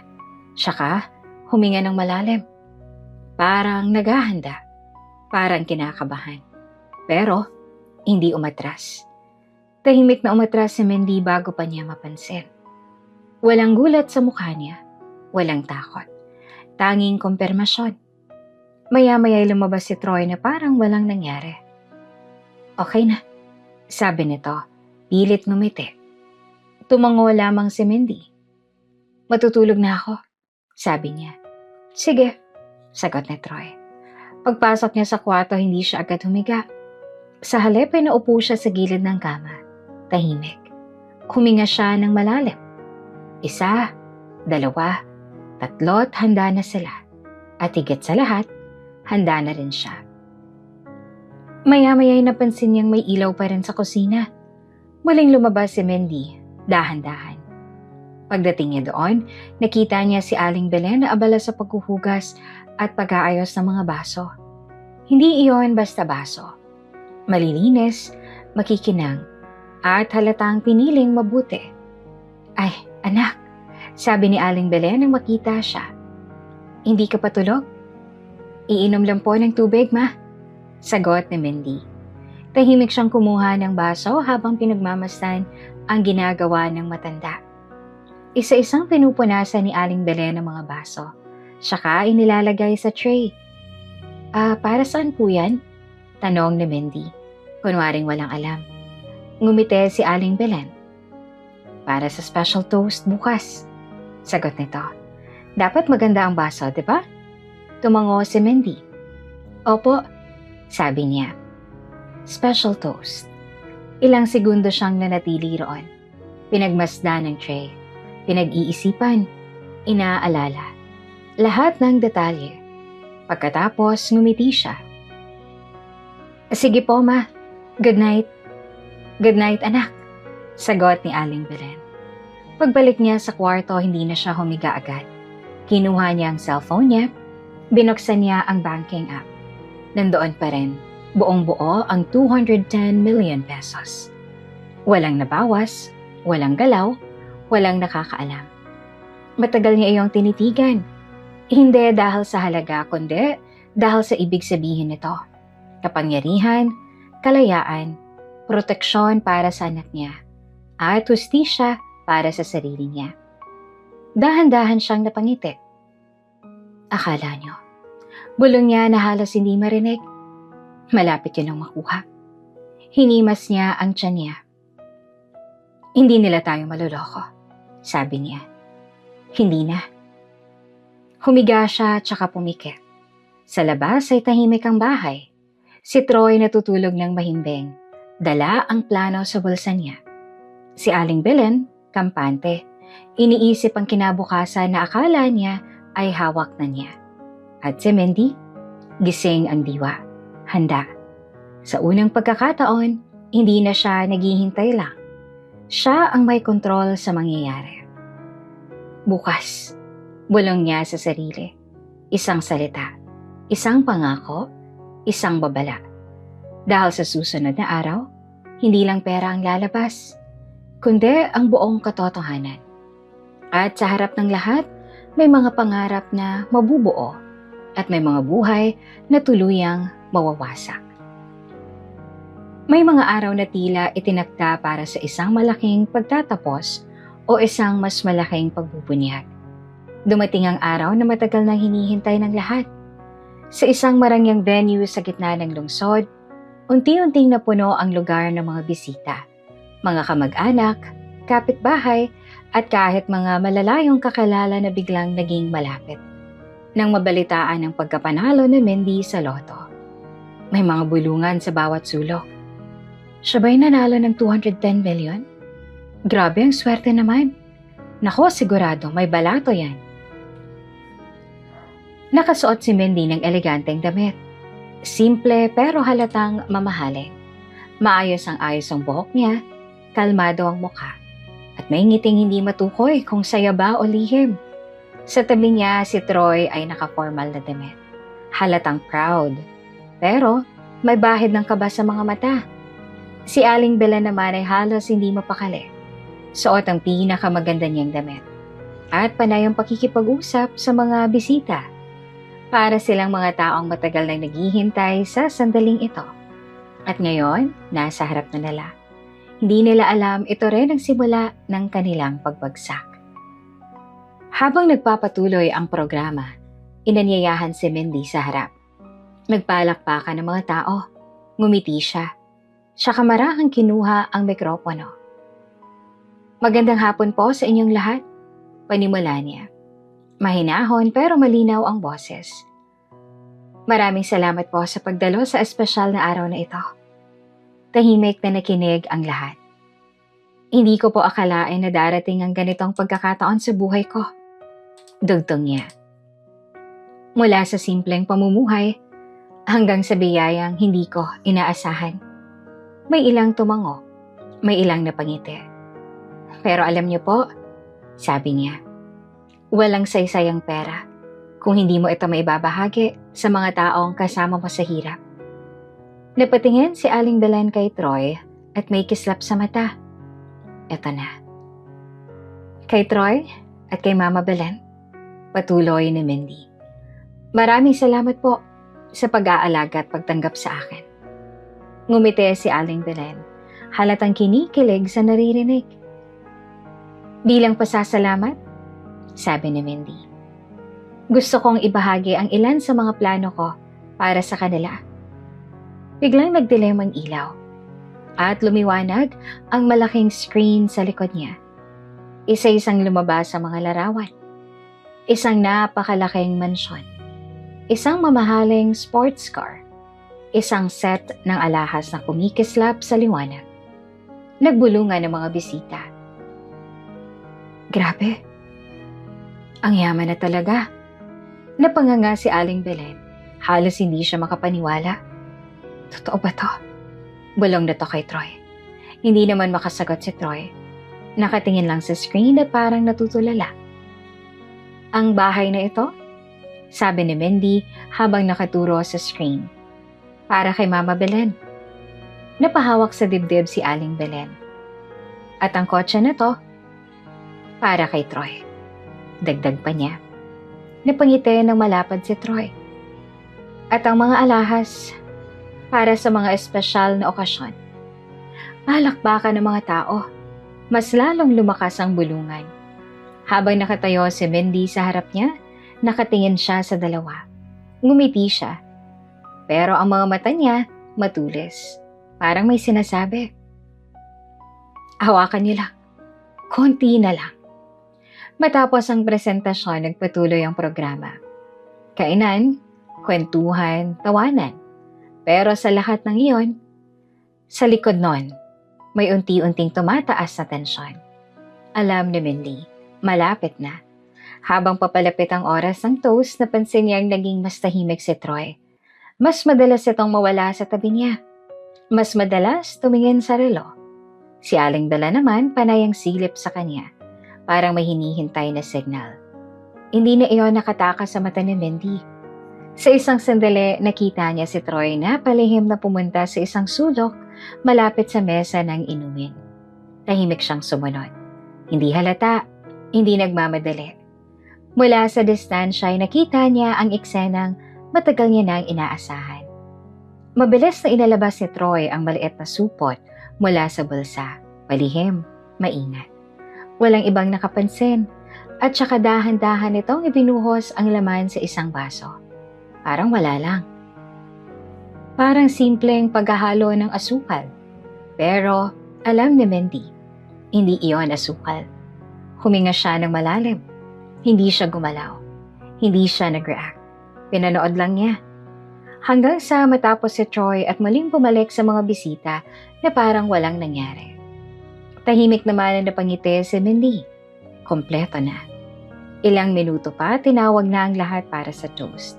Saka, huminga ng malalim. Parang naghahanda. Parang kinakabahan. Pero, hindi umatras. Tahimik na umatras si Mindy bago pa niya mapansin. Walang gulat sa mukha niya. Walang takot. Tanging kumpirmasyon. Maya-maya'y lumabas si Troy na parang walang nangyari. Okay na, sabi nito, pilit ngumiti. Tumango lamang si Mindy. Matutulog na ako, sabi niya. Sige, sagot ni Troy. Pagpasok niya sa kwarto, hindi siya agad humiga. Sa halip ay naupo siya sa gilid ng kama. Tahimik. Huminga siya ng malalim. 1, 2, 3 handa na sila. At higit sa lahat, handa na rin siya. Maya-maya'y napansin niyang may ilaw pa rin sa kusina. Muling lumabas si Mindy, dahan-dahan. Pagdating niya doon, nakita niya si Aling Belen na abala sa paghuhugas at pag-aayos ng mga baso. Hindi iyon basta baso. Malilinis, makikinang, at halatang piniling mabuti. Ay, anak, sabi ni Aling Belen nang makita siya. Hindi ka pa tulog? Iinom lang po ng tubig, ma. Sagot ni Mindy. Tahimik siyang kumuha ng baso habang pinagmamasdan ang ginagawa ng matanda. Isa-isang pinupunasan ni Aling Belen ang mga baso. Saka inilalagay sa tray. Para saan po yan? Tanong ni Mindy. Kunwaring walang alam. Ngumiti si Aling Belen. Para sa special toast bukas. Sagot nito. Dapat maganda ang baso, di ba? Tumango si Mindy. Opo, sabi niya. Special toast. Ilang segundo siyang nanatili roon. Pinagmasdan ng tray. Pinag-iisipan. Inaalala. Lahat ng detalye. Pagkatapos, ngumiti siya. Sige po, ma. Good night. Good night, anak. Sagot ni Aling Belen. Pagbalik niya sa kwarto, hindi na siya humiga agad. Kinuha niya ang cellphone niya. Binuksan niya ang banking app. Nandoon pa rin, buong-buo ang 210 million pesos. Walang nabawas, walang galaw, walang nakakaalam. Matagal niya iyong tinitigan. Hindi dahil sa halaga, kundi dahil sa ibig sabihin nito. Kapangyarihan, kalayaan, proteksyon para sa anak niya, at hustisya para sa sarili niya. Dahan-dahan siyang napangiti. Akala niyo, bulong niya na halos hindi marinig. Malapit yun ang makuha. Hinimas niya ang tiyan niya. Hindi nila tayo maluloko, sabi niya. Hindi na. Humiga siya tsaka pumikit. Sa labas ay tahimik ang bahay. Si Troy natutulog ng mahimbing. Dala ang plano sa bulsa niya. Si Aling Belen, kampante. Iniisip ang kinabukasan na akala niya ay hawak na niya. At si Mindy, gising ang diwa. Handa. Sa unang pagkakataon, hindi na siya naghihintay lang. Siya ang may kontrol sa mangyayari. Bukas, bulong niya sa sarili. Isang salita, isang pangako, isang babala. Dahil sa susunod na araw, hindi lang pera ang lalabas, kundi ang buong katotohanan. At sa harap ng lahat, may mga pangarap na mabubuo at may mga buhay na tuluyang mawawasak. May mga araw na tila itinakda para sa isang malaking pagtatapos o isang mas malaking pagbubunyag. Dumating ang araw na matagal nang hinihintay ng lahat. Sa isang marangyang venue sa gitna ng lungsod, unti-unting napuno ang lugar ng mga bisita, mga kamag-anak, kapitbahay, at kahit mga malalayong kakilala na biglang naging malapit. Nang mabalitaan ang pagkapanalo ni Mindy sa loto. May mga bulungan sa bawat sulok. Siya ba'y nanalo ng 210 million? Grabe ang swerte naman. Nako, sigurado may balato yan. Nakasuot si Mindy ng eleganteng damit. Simple pero halatang mamahalin. Maayos ang ayos ang buhok niya, kalmado ang mukha. At may ngiting hindi matukoy kung saya ba o lihim. Sa tabi niya, si Troy ay naka-formal na damit. Halatang proud. Pero may bahid ng kaba sa mga mata. Si Aling Belen naman ay halos hindi mapakali. Suot ang pinakamaganda niyang damit. At panay ang pakikipag-usap sa mga bisita. Para silang mga taong matagal nang naghihintay sa sandaling ito. At ngayon, nasa harap na nila. Hindi nila alam ito rin ang simula ng kanilang pagbagsak. Habang nagpapatuloy ang programa, inanyayahan si Mindy sa harap. Nagpalakpakan ng mga tao. Ngumiti siya. Siya kamarahang kinuha ang mikropono. Magandang hapon po sa inyong lahat. Panimula niya. Mahinahon pero malinaw ang boses. Maraming salamat po sa pagdalo sa espesyal na araw na ito. Tahimik na nakinig ang lahat. Hindi ko po akalain na darating ang ganitong pagkakataon sa buhay ko. Dugtong niya. Mula sa simpleng pamumuhay hanggang sa biyayang hindi ko inaasahan. May ilang tumango, may ilang napangiti. Pero alam niyo po, sabi niya, walang saysayang pera kung hindi mo ito maibabahagi sa mga taong kasama mo sa hirap. Napatingin si Aling Belen kay Troy at may kislap sa mata. Ito na. Kay Troy at kay Mama Belen, patuloy ni Mindy. Maraming salamat po sa pag-aalaga at pagtanggap sa akin. Ngumiti si Aling Belen, halatang kinikilig sa naririnig. Bilang pasasalamat, sabi ni Mindy, gusto kong ibahagi ang ilan sa mga plano ko para sa kanila. Biglang nagdilim ang ilaw at lumiwanag ang malaking screen sa likod niya. Isa-isang lumabas sa mga larawan. Isang napakalaking mansyon. Isang mamahaling sports car. Isang set ng alahas na kumikislap sa liwanag. Nagbulungan ng mga bisita. Grabe. Ang yaman na talaga. Napanganga si Aling Belen. Halos hindi siya makapaniwala. Totoo ba to? Bulong na to kay Troy. Hindi naman makasagot si Troy. Nakatingin lang sa screen at parang natutulala. Ang bahay na ito? Sabi ni Mindy habang nakaturo sa screen. Para kay Mama Belen. Napahawak sa dibdib si Aling Belen. At ang kotse na to, para kay Troy. Dagdag pa niya. Napangiti ng malapad si Troy. At ang mga alahas, para sa mga espesyal na okasyon. Palakpakan ng mga tao. Mas lalong lumakas ang bulungan. Habang nakatayo si Mindy sa harap niya, nakatingin siya sa dalawa. Ngumiti siya. Pero ang mga mata niya, matulis. Parang may sinasabi. Hawakan niyo lang. Konti na lang. Matapos ang presentasyon, nagpatuloy ang programa. Kainan, kwentuhan, tawanan. Pero sa lahat ng iyon, sa likod nun, may unti-unting tumataas na tensyon. Alam ni Mindy, malapit na. Habang papalapit ang oras ng toast, napansin niyang naging mas tahimik si Troy. Mas madalas itong mawala sa tabi niya. Mas madalas tumingin sa relo. Si Aling Bela naman panay ang silip sa kanya. Parang may hinihintay na signal. Hindi na iyon nakatakas sa mata ni Mindy. Sa isang sandali, nakita niya si Troy na palihim na pumunta sa isang sulok malapit sa mesa ng inumin. Tahimik siyang sumunod. Hindi halata, hindi nagmamadali. Mula sa distansya ay nakita niya ang eksenang matagal niya nang inaasahan. Mabilis na inalabas ni Troy ang maliit na supot mula sa bulsa. Palihim, maingat. Walang ibang nakapansin at saka dahan-dahan itong ibinuhos ang laman sa isang baso. Parang wala lang. Parang simpleng paghahalo ng asukal. Pero alam ni Mindy, hindi iyon asukal. Huminga siya ng malalim. Hindi siya gumalaw. Hindi siya nag-react. Pinanood lang niya. Hanggang sa matapos si Troy at muling bumalik sa mga bisita na parang walang nangyari. Tahimik naman ang napangiti si Mindy. Kompleto na. Ilang minuto pa, tinawag na ang lahat para sa toast.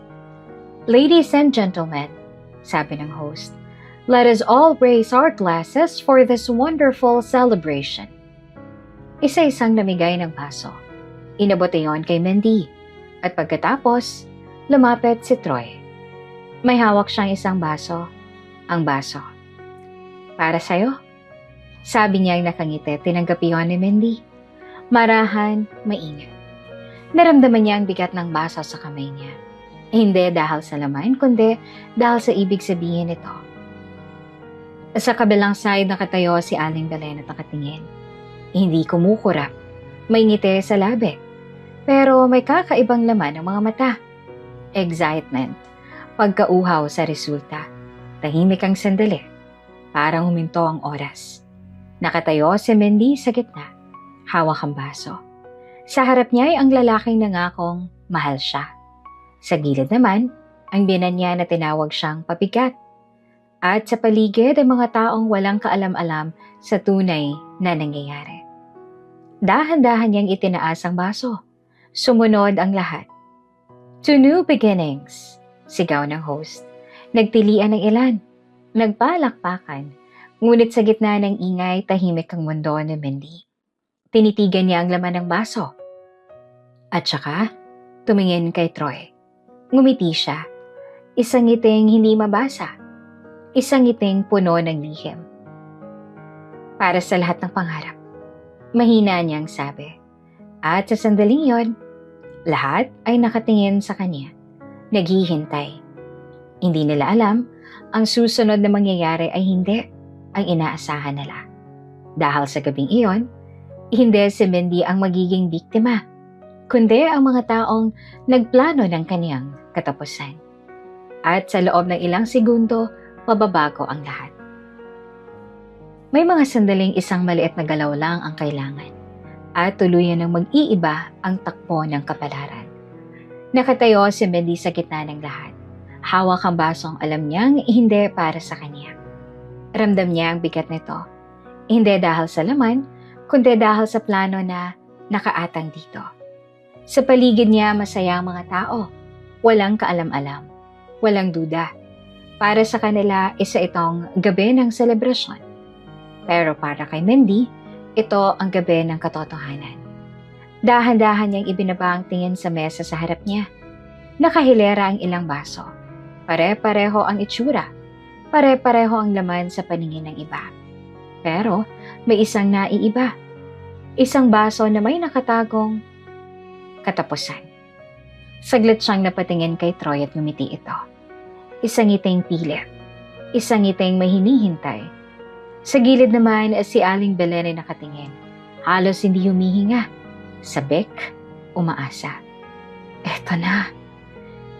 Ladies and gentlemen, sabi ng host, let us all raise our glasses for this wonderful celebration. Isa-isang namigay ng baso. Inabot iyon kay Mindy. At pagkatapos, lumapit si Troy. May hawak siyang isang baso. Ang baso. Para sa'yo. Sabi niya ang nakangiti, tinanggap iyon ni Mindy. Marahan, maingat. Naramdaman niya ang bigat ng baso sa kamay niya. Hindi dahil sa laman, kundi dahil sa ibig sabihin nito. Sa kabilang side nakatayo si Aling Belen at nakatingin. Hindi kumukurap. May ngiti sa labi. Pero may kakaibang laman ng mga mata. Excitement. Pagkauhaw sa resulta. Tahimik ang sandali. Parang huminto ang oras. Nakatayo si Mindy sa gitna. Hawak ang baso. Sa harap niya ay ang lalaking nangakong mahal siya. Sa gilid naman, ang binan niya na tinawag siyang pabigat. At sa paligid ay mga taong walang kaalam-alam sa tunay na nangyayari. Dahan-dahan niyang itinaas ang baso. Sumunod ang lahat. To new beginnings, sigaw ng host. Nagtilian ng ilan. Nagpalakpakan. Ngunit sa gitna ng ingay, tahimik ang mundo ni Mindy. Tinitigan niya ang laman ng baso. At saka, tumingin kay Troy. Ngumiti siya. Isang ngiting hindi mabasa. Isang ngiting puno ng lihim. Para sa lahat ng pangarap. Mahina niyang sabi. At sa sandaling yon, lahat ay nakatingin sa kanya. Naghihintay. Hindi nila alam, ang susunod na mangyayari ay hindi ang inaasahan nila. Dahil sa gabing iyon, hindi si Mindy ang magiging biktima, kundi ang mga taong nagplano ng kaniyang katapusan. At sa loob ng ilang segundo, mababago ang lahat. May mga sandaling isang maliit na galaw lang ang kailangan at tuluyan ng mag-iiba ang takbo ng kapalaran. Nakatayo si Mindy sa gitna ng lahat. Hawak ang basong alam niyang hindi para sa kanya. Ramdam niya ang bigat nito. Hindi dahil sa laman, kundi dahil sa plano na nakaatang dito. Sa paligid niya masaya ang mga tao. Walang kaalam-alam. Walang duda. Para sa kanila, isa itong gabi ng selebrasyon. Pero para kay Mindy, ito ang gabi ng katotohanan. Dahan-dahan niyang ibinaba ang tingin sa mesa sa harap niya. Nakahilera ang ilang baso. Pare-pareho ang itsura. Pare-pareho ang laman sa paningin ng iba. Pero may isang naiiba. Isang baso na may nakatagong katapusan. Saglit siyang napatingin kay Troy at ngumiti ito. Isang ngiting pilit. Isang ngiting may hinihintay. Sa gilid naman si Aling Belen ay nakatingin. Halos hindi humihinga. Sabik, umaasa. Eto na.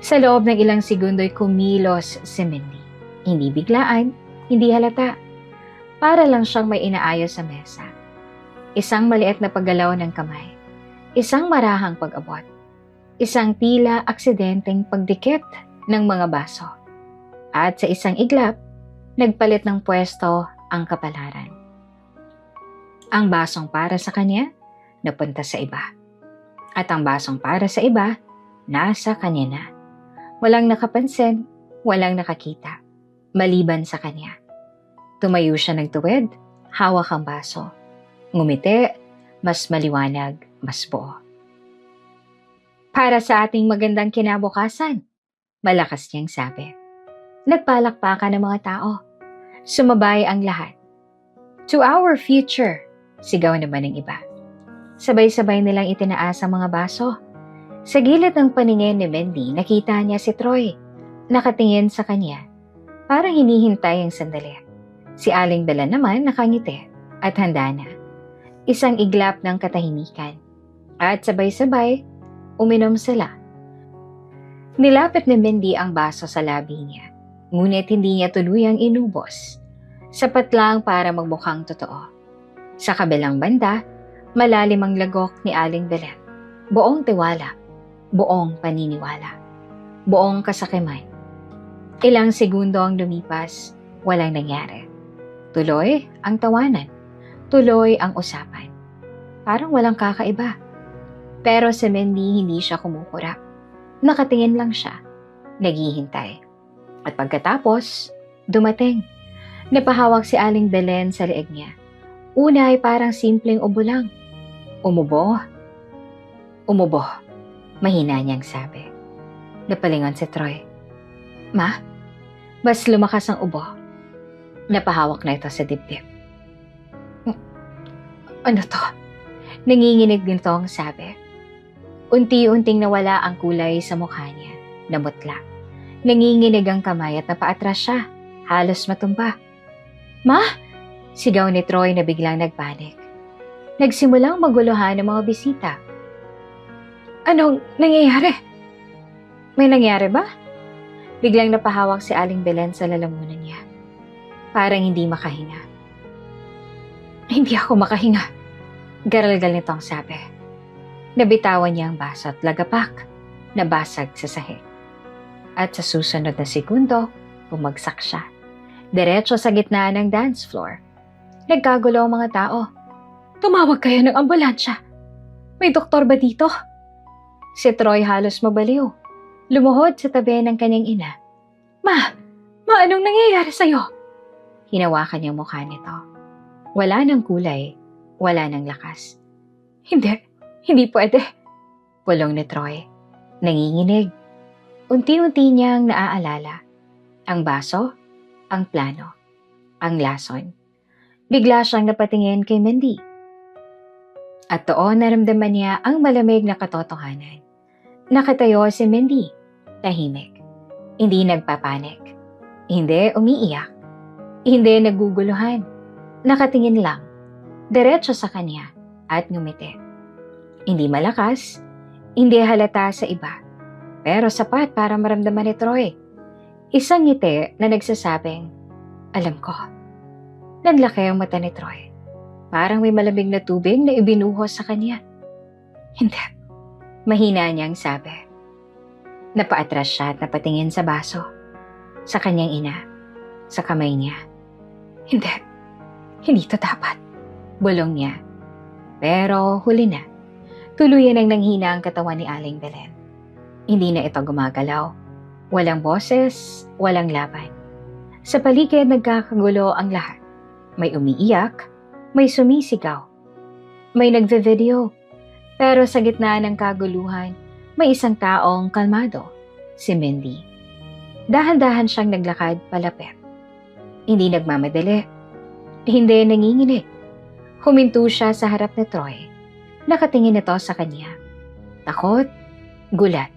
Sa loob ng ilang segundo ay kumilos si Mindy. Hindi biglaan, hindi halata. Para lang siyang may inaayos sa mesa. Isang maliit na paggalaw ng kamay. Isang marahang pag-abot. Isang tila aksidenteng pagdikit ng mga baso. At sa isang iglap, nagpalit ng pwesto ang kapalaran. Ang basong para sa kanya, napunta sa iba. At ang basong para sa iba, nasa kanya na. Walang nakapansin, walang nakakita, maliban sa kanya. Tumayo siya ng tuwid, hawak ang baso. Ngumiti, mas maliwanag, mas buo. Para sa ating magandang kinabukasan, malakas niyang sabi. Nagpalakpakan ng mga tao. Sumabay ang lahat. To our future, sigaw naman ng iba. Sabay-sabay nilang itinaas ang mga baso. Sa gilid ng paningin ni Mindy, nakita niya si Troy. Nakatingin sa kanya. Parang hinihintay ang sandali. Si Aling Belen naman nakangiti at handa na. Isang iglap ng katahimikan. At sabay-sabay, uminom sila. Nilapit ni Mindy ang baso sa labi niya. Ngunit hindi niya tuluyang inubos. Sapat lang para magmukhang totoo. Sa kabilang banda, malalim ang lagok ni Aling Belen. Buong tiwala, buong paniniwala, buong kasakiman. Ilang segundo ang lumipas, walang nangyari. Tuloy ang tawanan, tuloy ang usapan. Parang walang kakaiba. Pero si Mindy hindi siya kumukurap. Nakatingin lang siya, naghihintay. At pagkatapos, dumating. Napahawak si Aling Belen sa leeg niya. Una ay parang simpleng ubo lang. Umubo. Umubo. Mahina niyang sabi. Napalingon si Troy. Ma, mas lumakas ang ubo. Napahawak na ito sa dibdib. Ano to? Nanginginig din ang sabi. Unti-unting nawala ang kulay sa mukha niya. Namutla. Nanginginig ang kamay at napaatras siya. Halos matumba. Ma? Sigaw ni Troy na biglang nagpanik. Nagsimulang maguluhan ng mga bisita. Anong nangyayari? May nangyari ba? Biglang napahawak si Aling Belen sa lalamunan niya. Parang hindi makahinga. Hindi ako makahinga. Garalgal nito ang sabi. Nabitawan niya ang baso at lagapak. Nabasag sa sahig. At sa susunod na segundo, bumagsak siya. Diretso sa gitna ng dance floor. Nagkagulo ang mga tao. Tumawag kayo ng ambulansya. May doktor ba dito? Si Troy halos mabaliw. Lumuhod sa tabi ng kanyang ina. Ma, anong nangyayari sa'yo? Hinawakan niyang mukha nito. Wala ng kulay, wala ng lakas. Hindi pwede. Pulong ni Troy. Nanginginig. Unti-unti niyang naaalala. Ang baso, ang plano, ang lason. Bigla siyang napatingin kay Mindy. At doon naramdaman niya ang malamig na katotohanan. Nakatayo si Mindy, tahimik. Hindi nagpapanik. Hindi umiiyak. Hindi naguguluhan. Nakatingin lang. Diretso sa kanya at ngumiti. Hindi malakas, hindi halata sa iba. Pero sapat para maramdaman ni Troy. Isang ngiti na nagsasabing, alam ko. Nanlaki ang mata ni Troy. Parang may malamig na tubig na ibinuhos sa kanya. Hindi. Mahina niyang sabi. Napaatras siya at napatingin sa baso. Sa kanyang ina. Sa kamay niya. Hindi to dapat. Bulong niya. Pero huli na. Tuluyan ang nanghina ang katawan ni Aling Belen. Hindi na ito gumagalaw. Walang boses, walang laban. Sa paligid nagkakagulo ang lahat. May umiiyak, may sumisigaw, may nagve-video. Pero sa gitna ng kaguluhan, may isang taong kalmado, si Mindy. Dahan-dahan siyang naglakad palapit. Hindi nagmamadali, hindi nanginginig. Huminto siya sa harap ni Troy. Nakatingin ito sa kanya. Takot, gulat,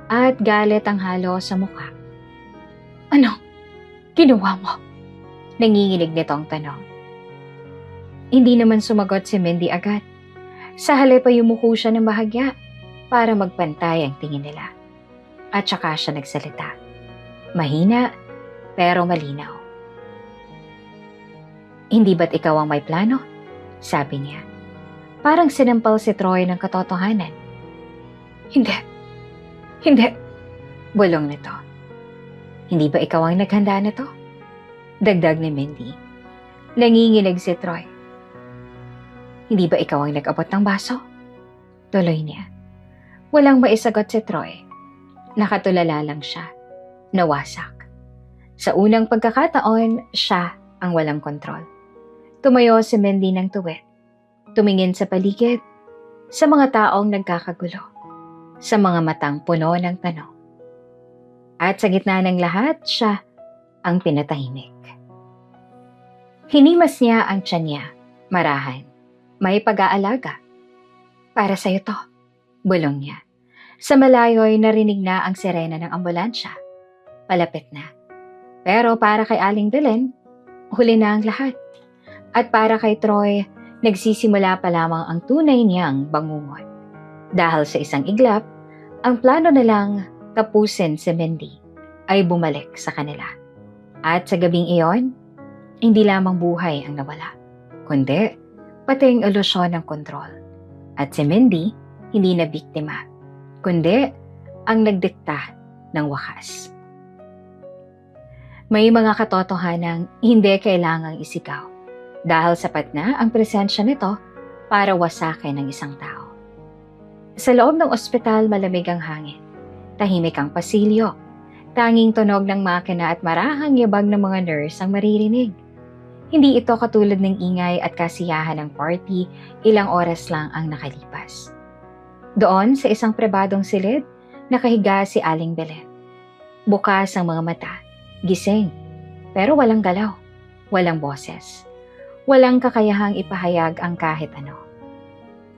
at galit ang halo sa mukha. Ano? Ginawa mo? Nanginginig nitong tanong. Hindi naman sumagot si Mindy agad. Sa halip ay yumuko siya ng bahagya para magpantay ang tingin nila. At saka siya nagsalita. Mahina pero malinaw. Hindi ba't ikaw ang may plano? Sabi niya. Parang sinampal si Troy ng katotohanan. Hindi. Bulong nito. Hindi ba ikaw ang naghanda nito? Dagdag ni Mindy. Nanginginig si Troy. Hindi ba ikaw ang nag-abot ng baso? Tuloy niya. Walang maisagot si Troy. Nakatulala lang siya. Nawasak. Sa unang pagkakataon, siya ang walang kontrol. Tumayo si Mindy ng tuwid. Tumingin sa paligid, sa mga taong nagkakagulo, sa mga matang puno ng tanong. At sa gitna ng lahat, siya ang pinatahimik. Hinimas niya ang tiyan niya, marahan. May pag-aalaga. Para sa'yo to, bulong niya. Sa malayo ay narinig na ang sirena ng ambulansya. Palapit na. Pero para kay Aling Belen, huli na ang lahat. At para kay Troy, nagsisimula pa lamang ang tunay niyang bangungot. Dahil sa isang iglap, ang plano nilang tapusin si Mindy ay bumalik sa kanila. At sa gabing iyon, hindi lamang buhay ang nawala, kundi pati ang ilusyon ng kontrol. At si Mindy, hindi na biktima, kundi ang nagdikta ng wakas. May mga katotohanang hindi kailangang isigaw dahil sapat na ang presensya nito para wasakin ang isang tao. Sa loob ng ospital, malamig ang hangin. Tahimik ang pasilyo. Tanging tunog ng makina at marahang yabag ng mga nurse ang maririnig. Hindi ito katulad ng ingay at kasiyahan ng party, ilang oras lang ang nakalipas. Doon sa isang pribadong silid, nakahiga si Aling Belen. Bukas ang mga mata, gising, pero walang galaw, walang boses. Walang kakayahang ipahayag ang kahit ano.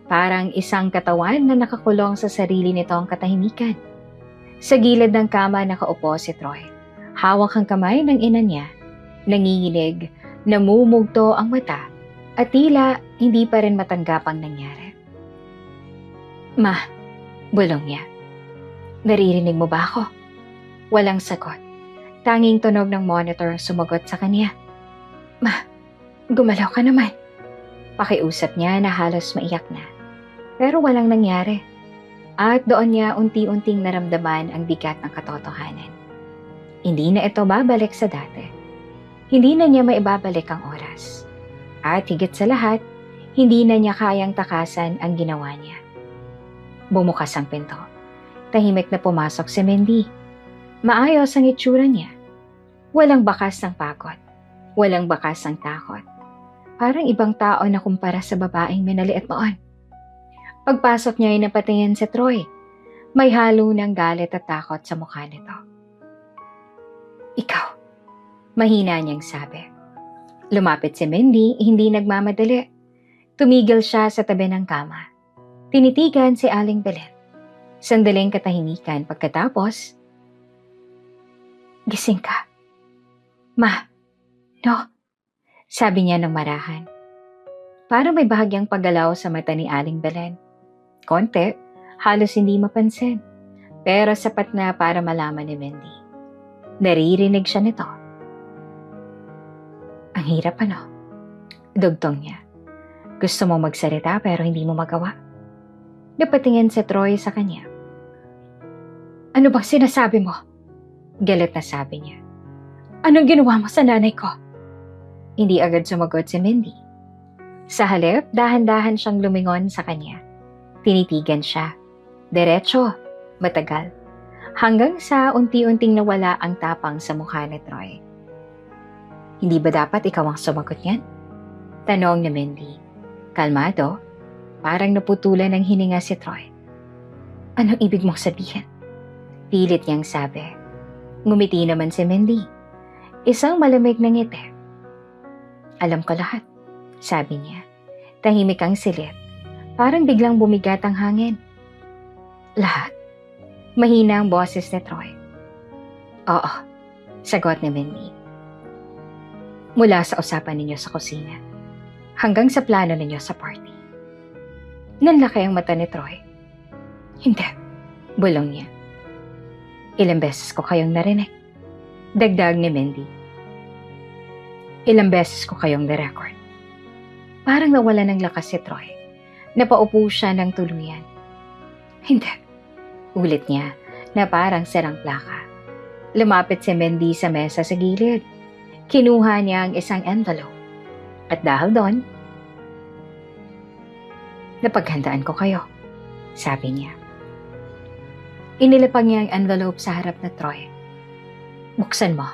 Parang isang katawan na nakakulong sa sarili nitong katahimikan. Sa gilid ng kama nakaupo si Troy. Hawak ang kamay ng ina niya, nanginginig Namumugto ang mata at tila hindi pa rin matanggap ang nangyari. Ma, bulong niya. Naririnig mo ba ako? Walang sagot. Tanging tunog ng monitor ang sumagot sa kanya. Ma, gumalaw ka naman. Pakiusap niya na halos maiyak na. Pero walang nangyari. At doon niya unti-unting naramdaman ang bigat ng katotohanan. Hindi na ito babalik sa dati. Hindi na niya maibabalik ang oras. At higit sa lahat, hindi na niya kayang takasan ang ginawa niya. Bumukas ang pinto. Tahimik na pumasok si Mindy. Maayos ang itsura niya. Walang bakas ng pagod. Walang bakas ng takot. Parang ibang tao na kumpara sa babaeng minaliit noon. Pagpasok niya ay napatingin si Troy. May halo ng galit at takot sa mukha nito. Ikaw, mahina niyang sabi. Lumapit si Mindy, hindi nagmamadali. Tumigil siya sa tabi ng kama. Tinitigan si Aling Belen. Sandaling katahimikan pagkatapos, gising ka. Ma, no, sabi niya ng marahan. Parang may bahagyang paggalaw sa mata ni Aling Belen. Konti, halos hindi mapansin. Pero sapat na para malaman ni Mindy. Naririnig siya nito. Ang hirap ano? Dugtong niya. Gusto mo magsalita pero hindi mo magawa. Napatingin si Troy sa kanya. Ano bang sinasabi mo? Galit na sabi niya. Anong ginawa mo sa nanay ko? Hindi agad sumagot si Mindy. Sa halip, dahan-dahan siyang lumingon sa kanya. Tinitigan siya. Diretso, matagal. Hanggang sa unti-unting nawala ang tapang sa mukha ni Troy. Hindi ba dapat ikaw ang sumagot niyan? Tanong ni Mindy. Kalmado, parang naputulan ng hininga si Troy. Anong ibig mong sabihin? Pilit niyang sabi. Ngumiti naman si Mindy. Isang malamig na ngiti. Alam ko lahat, sabi niya. Tahimik ang silid. Parang biglang bumigat ang hangin. Lahat? Mahina ang boses ni Troy. Oo, sagot ni Mindy. Mula sa usapan ninyo sa kusina, hanggang sa plano ninyo sa party. Nanlaki ang mata ni Troy. Hindi, bulong niya. Ilang beses ko kayong narinig. Dagdag ni Mindy. Ilang beses ko kayong na-record. Parang nawala ng lakas si Troy. Napaupo siya ng tuluyan. Hindi. Ulit niya na parang sarang plaka. Lumapit si Mindy sa mesa sa gilid. Kinuha niya ang isang envelope. At dahil doon, napaghandaan ko kayo, sabi niya. Inilapag niya ang envelope sa harap na Troy. Buksan mo.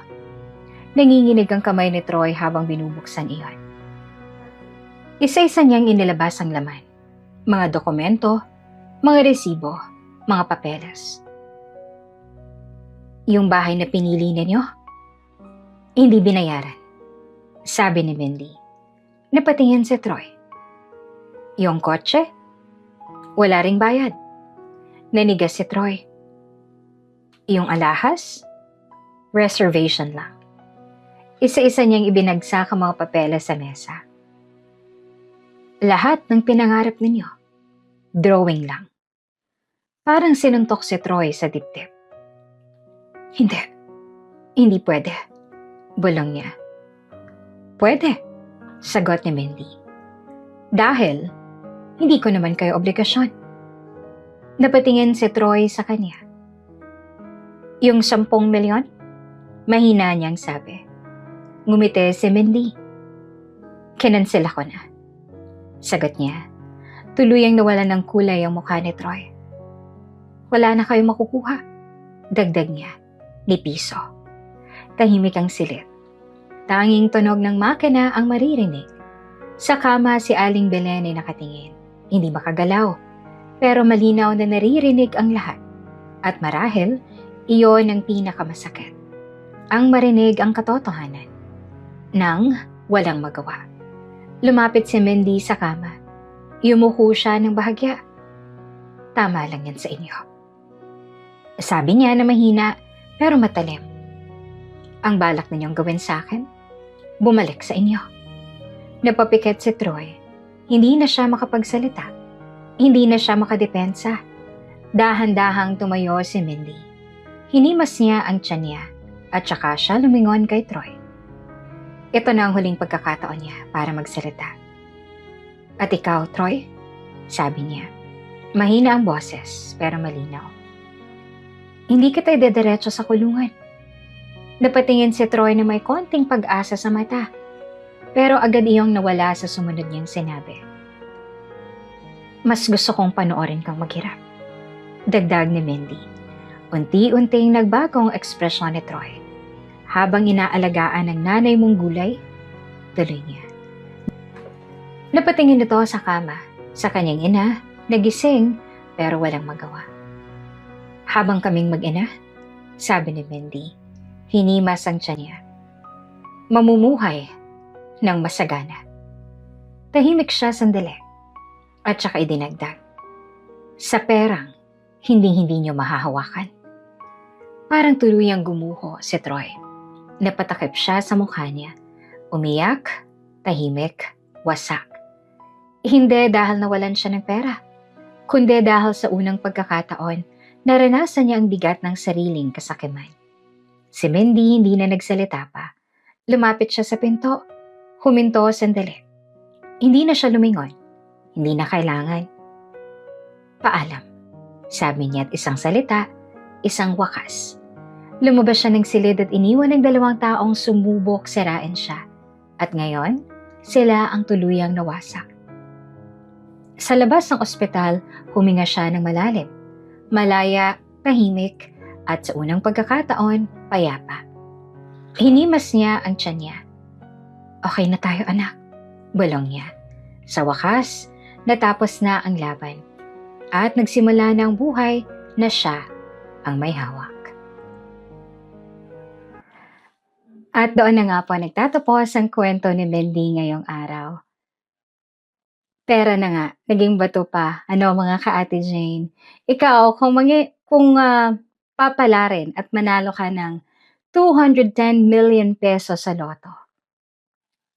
Nanginginig ang kamay ni Troy habang binubuksan iyon. Isa-isa niyang inilabas ang laman. Mga dokumento, mga resibo, mga papeles. Yung bahay na pinili ninyo, hindi binayaran, sabi ni Mindy. Napatingin si Troy. Yung kotse, wala ring bayad. Nanigas si Troy. Yung alahas, reservation lang. Isa-isa niyang ibinagsak ang mga papeles sa mesa. Lahat ng pinangarap ninyo, drawing lang. Parang sinuntok si Troy sa dibdib. Hindi pwede, bulong niya. Pwede, sagot ni Mindy. Dahil, hindi ko naman kayo obligasyon. Napatingin si Troy sa kanya. Yung 10 milyon? Mahina niyang sabi. Ngumiti si Mindy. Kinansela ko na. Sagot niya. Tuluyang nawalan ng kulay ang mukha ni Troy. Wala na kayo makukuha. Dagdag niya. Ni piso. Tahimik ang silid. Tanging tunog ng makina ang maririnig. Sa kama si Aling Belen ay nakatingin. Hindi makagalaw. Pero malinaw na naririnig ang lahat. At marahil, iyon ang pinakamasakit. Ang marinig ang katotohanan. Nang walang magawa. Lumapit si Mindy sa kama. Yumuko siya ng bahagya. Tama lang yan sa inyo. Sabi niya na mahina pero matalim. Ang balak ninyong gawin sa akin? bumalik sa inyo. Napapikit si Troy. Hindi na siya makapagsalita. Hindi na siya makadepensa. Dahan-dahang tumayo si Mindy. Hinimas niya ang tiyan niya at saka siya lumingon kay Troy. Ito na ang huling pagkakataon niya para magsalita. At ikaw, Troy? Sabi niya. Mahina ang boses pero malinaw. Hindi kita idediretso sa kulungan. Napatingin si Troy na may konting pag-asa sa mata. Pero agad iyong nawala sa sumunod niyang sinabi. Mas gusto kong panoorin kang maghirap. Dagdag ni Mindy. Unti-unting nagbagong ekspresyon ni Troy. Habang inaalagaan ng nanay mong gulay, tuloy niya. Napatingin ito sa kama, sa kanyang ina, nagising pero walang magawa. Habang kaming mag-ina, sabi ni Mindy, hinimas ang tiyan niya. Mamumuhay ng masagana. Tahimik siya sandali at saka idinagdag. Sa perang, hindi niyo mahahawakan. Parang tuluyang gumuho si Troy. Napatakip siya sa mukha niya. Umiyak, tahimik, wasak. Hindi dahil nawalan siya ng pera, kundi dahil sa unang pagkakataon, naranasan niya ang bigat ng sariling kasakiman. Si Mindy hindi na nagsalita pa. Lumapit siya sa pinto. Huminto sandali. Hindi na siya lumingon. Hindi na kailangan. Paalam, sabi niya at isang salita, isang wakas. Lumabas siya ng silid at iniwan ng dalawang taong sumubok sirain siya. At ngayon, sila ang tuluyang nawasak. Sa labas ng ospital, huminga siya ng malalim. Malaya, tahimik, at sa unang pagkakataon, payapa. Hinimas niya ang tiyan niya. Okay na tayo anak, bulong niya. Sa wakas, natapos na ang laban. At nagsimula na ang buhay na siya ang may hawak. At doon na nga po nagtatapos ang kwento ni Mindy ngayong araw. Pera na nga, naging bato pa. Ano mga ka-Ate Jane? Ikaw, kung papalarin at manalo ka ng 210 million pesos sa loto,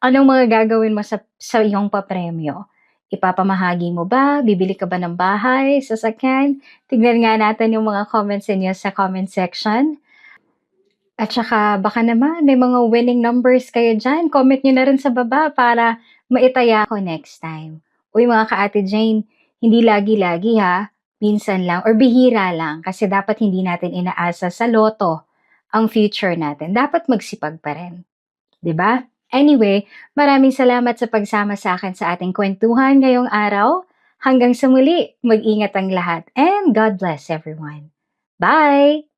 anong mga gagawin mo sa iyong papremyo? Ipapamahagi mo ba? Bibili ka ba ng bahay, sasakyan? Tignan nga natin yung mga comments niyo sa comment section. At saka baka naman may mga winning numbers kayo dyan. Comment nyo na rin sa baba para maitaya ko next time. Uy mga ka-Ate Jane, hindi lagi-lagi ha. Minsan lang or bihira lang kasi dapat hindi natin inaasa sa loto ang future natin. Dapat magsipag pa rin. 'Di ba? Anyway, maraming salamat sa pagsama sa akin sa ating kwentuhan ngayong araw. Hanggang sa muli, mag-ingat ang lahat and God bless everyone. Bye!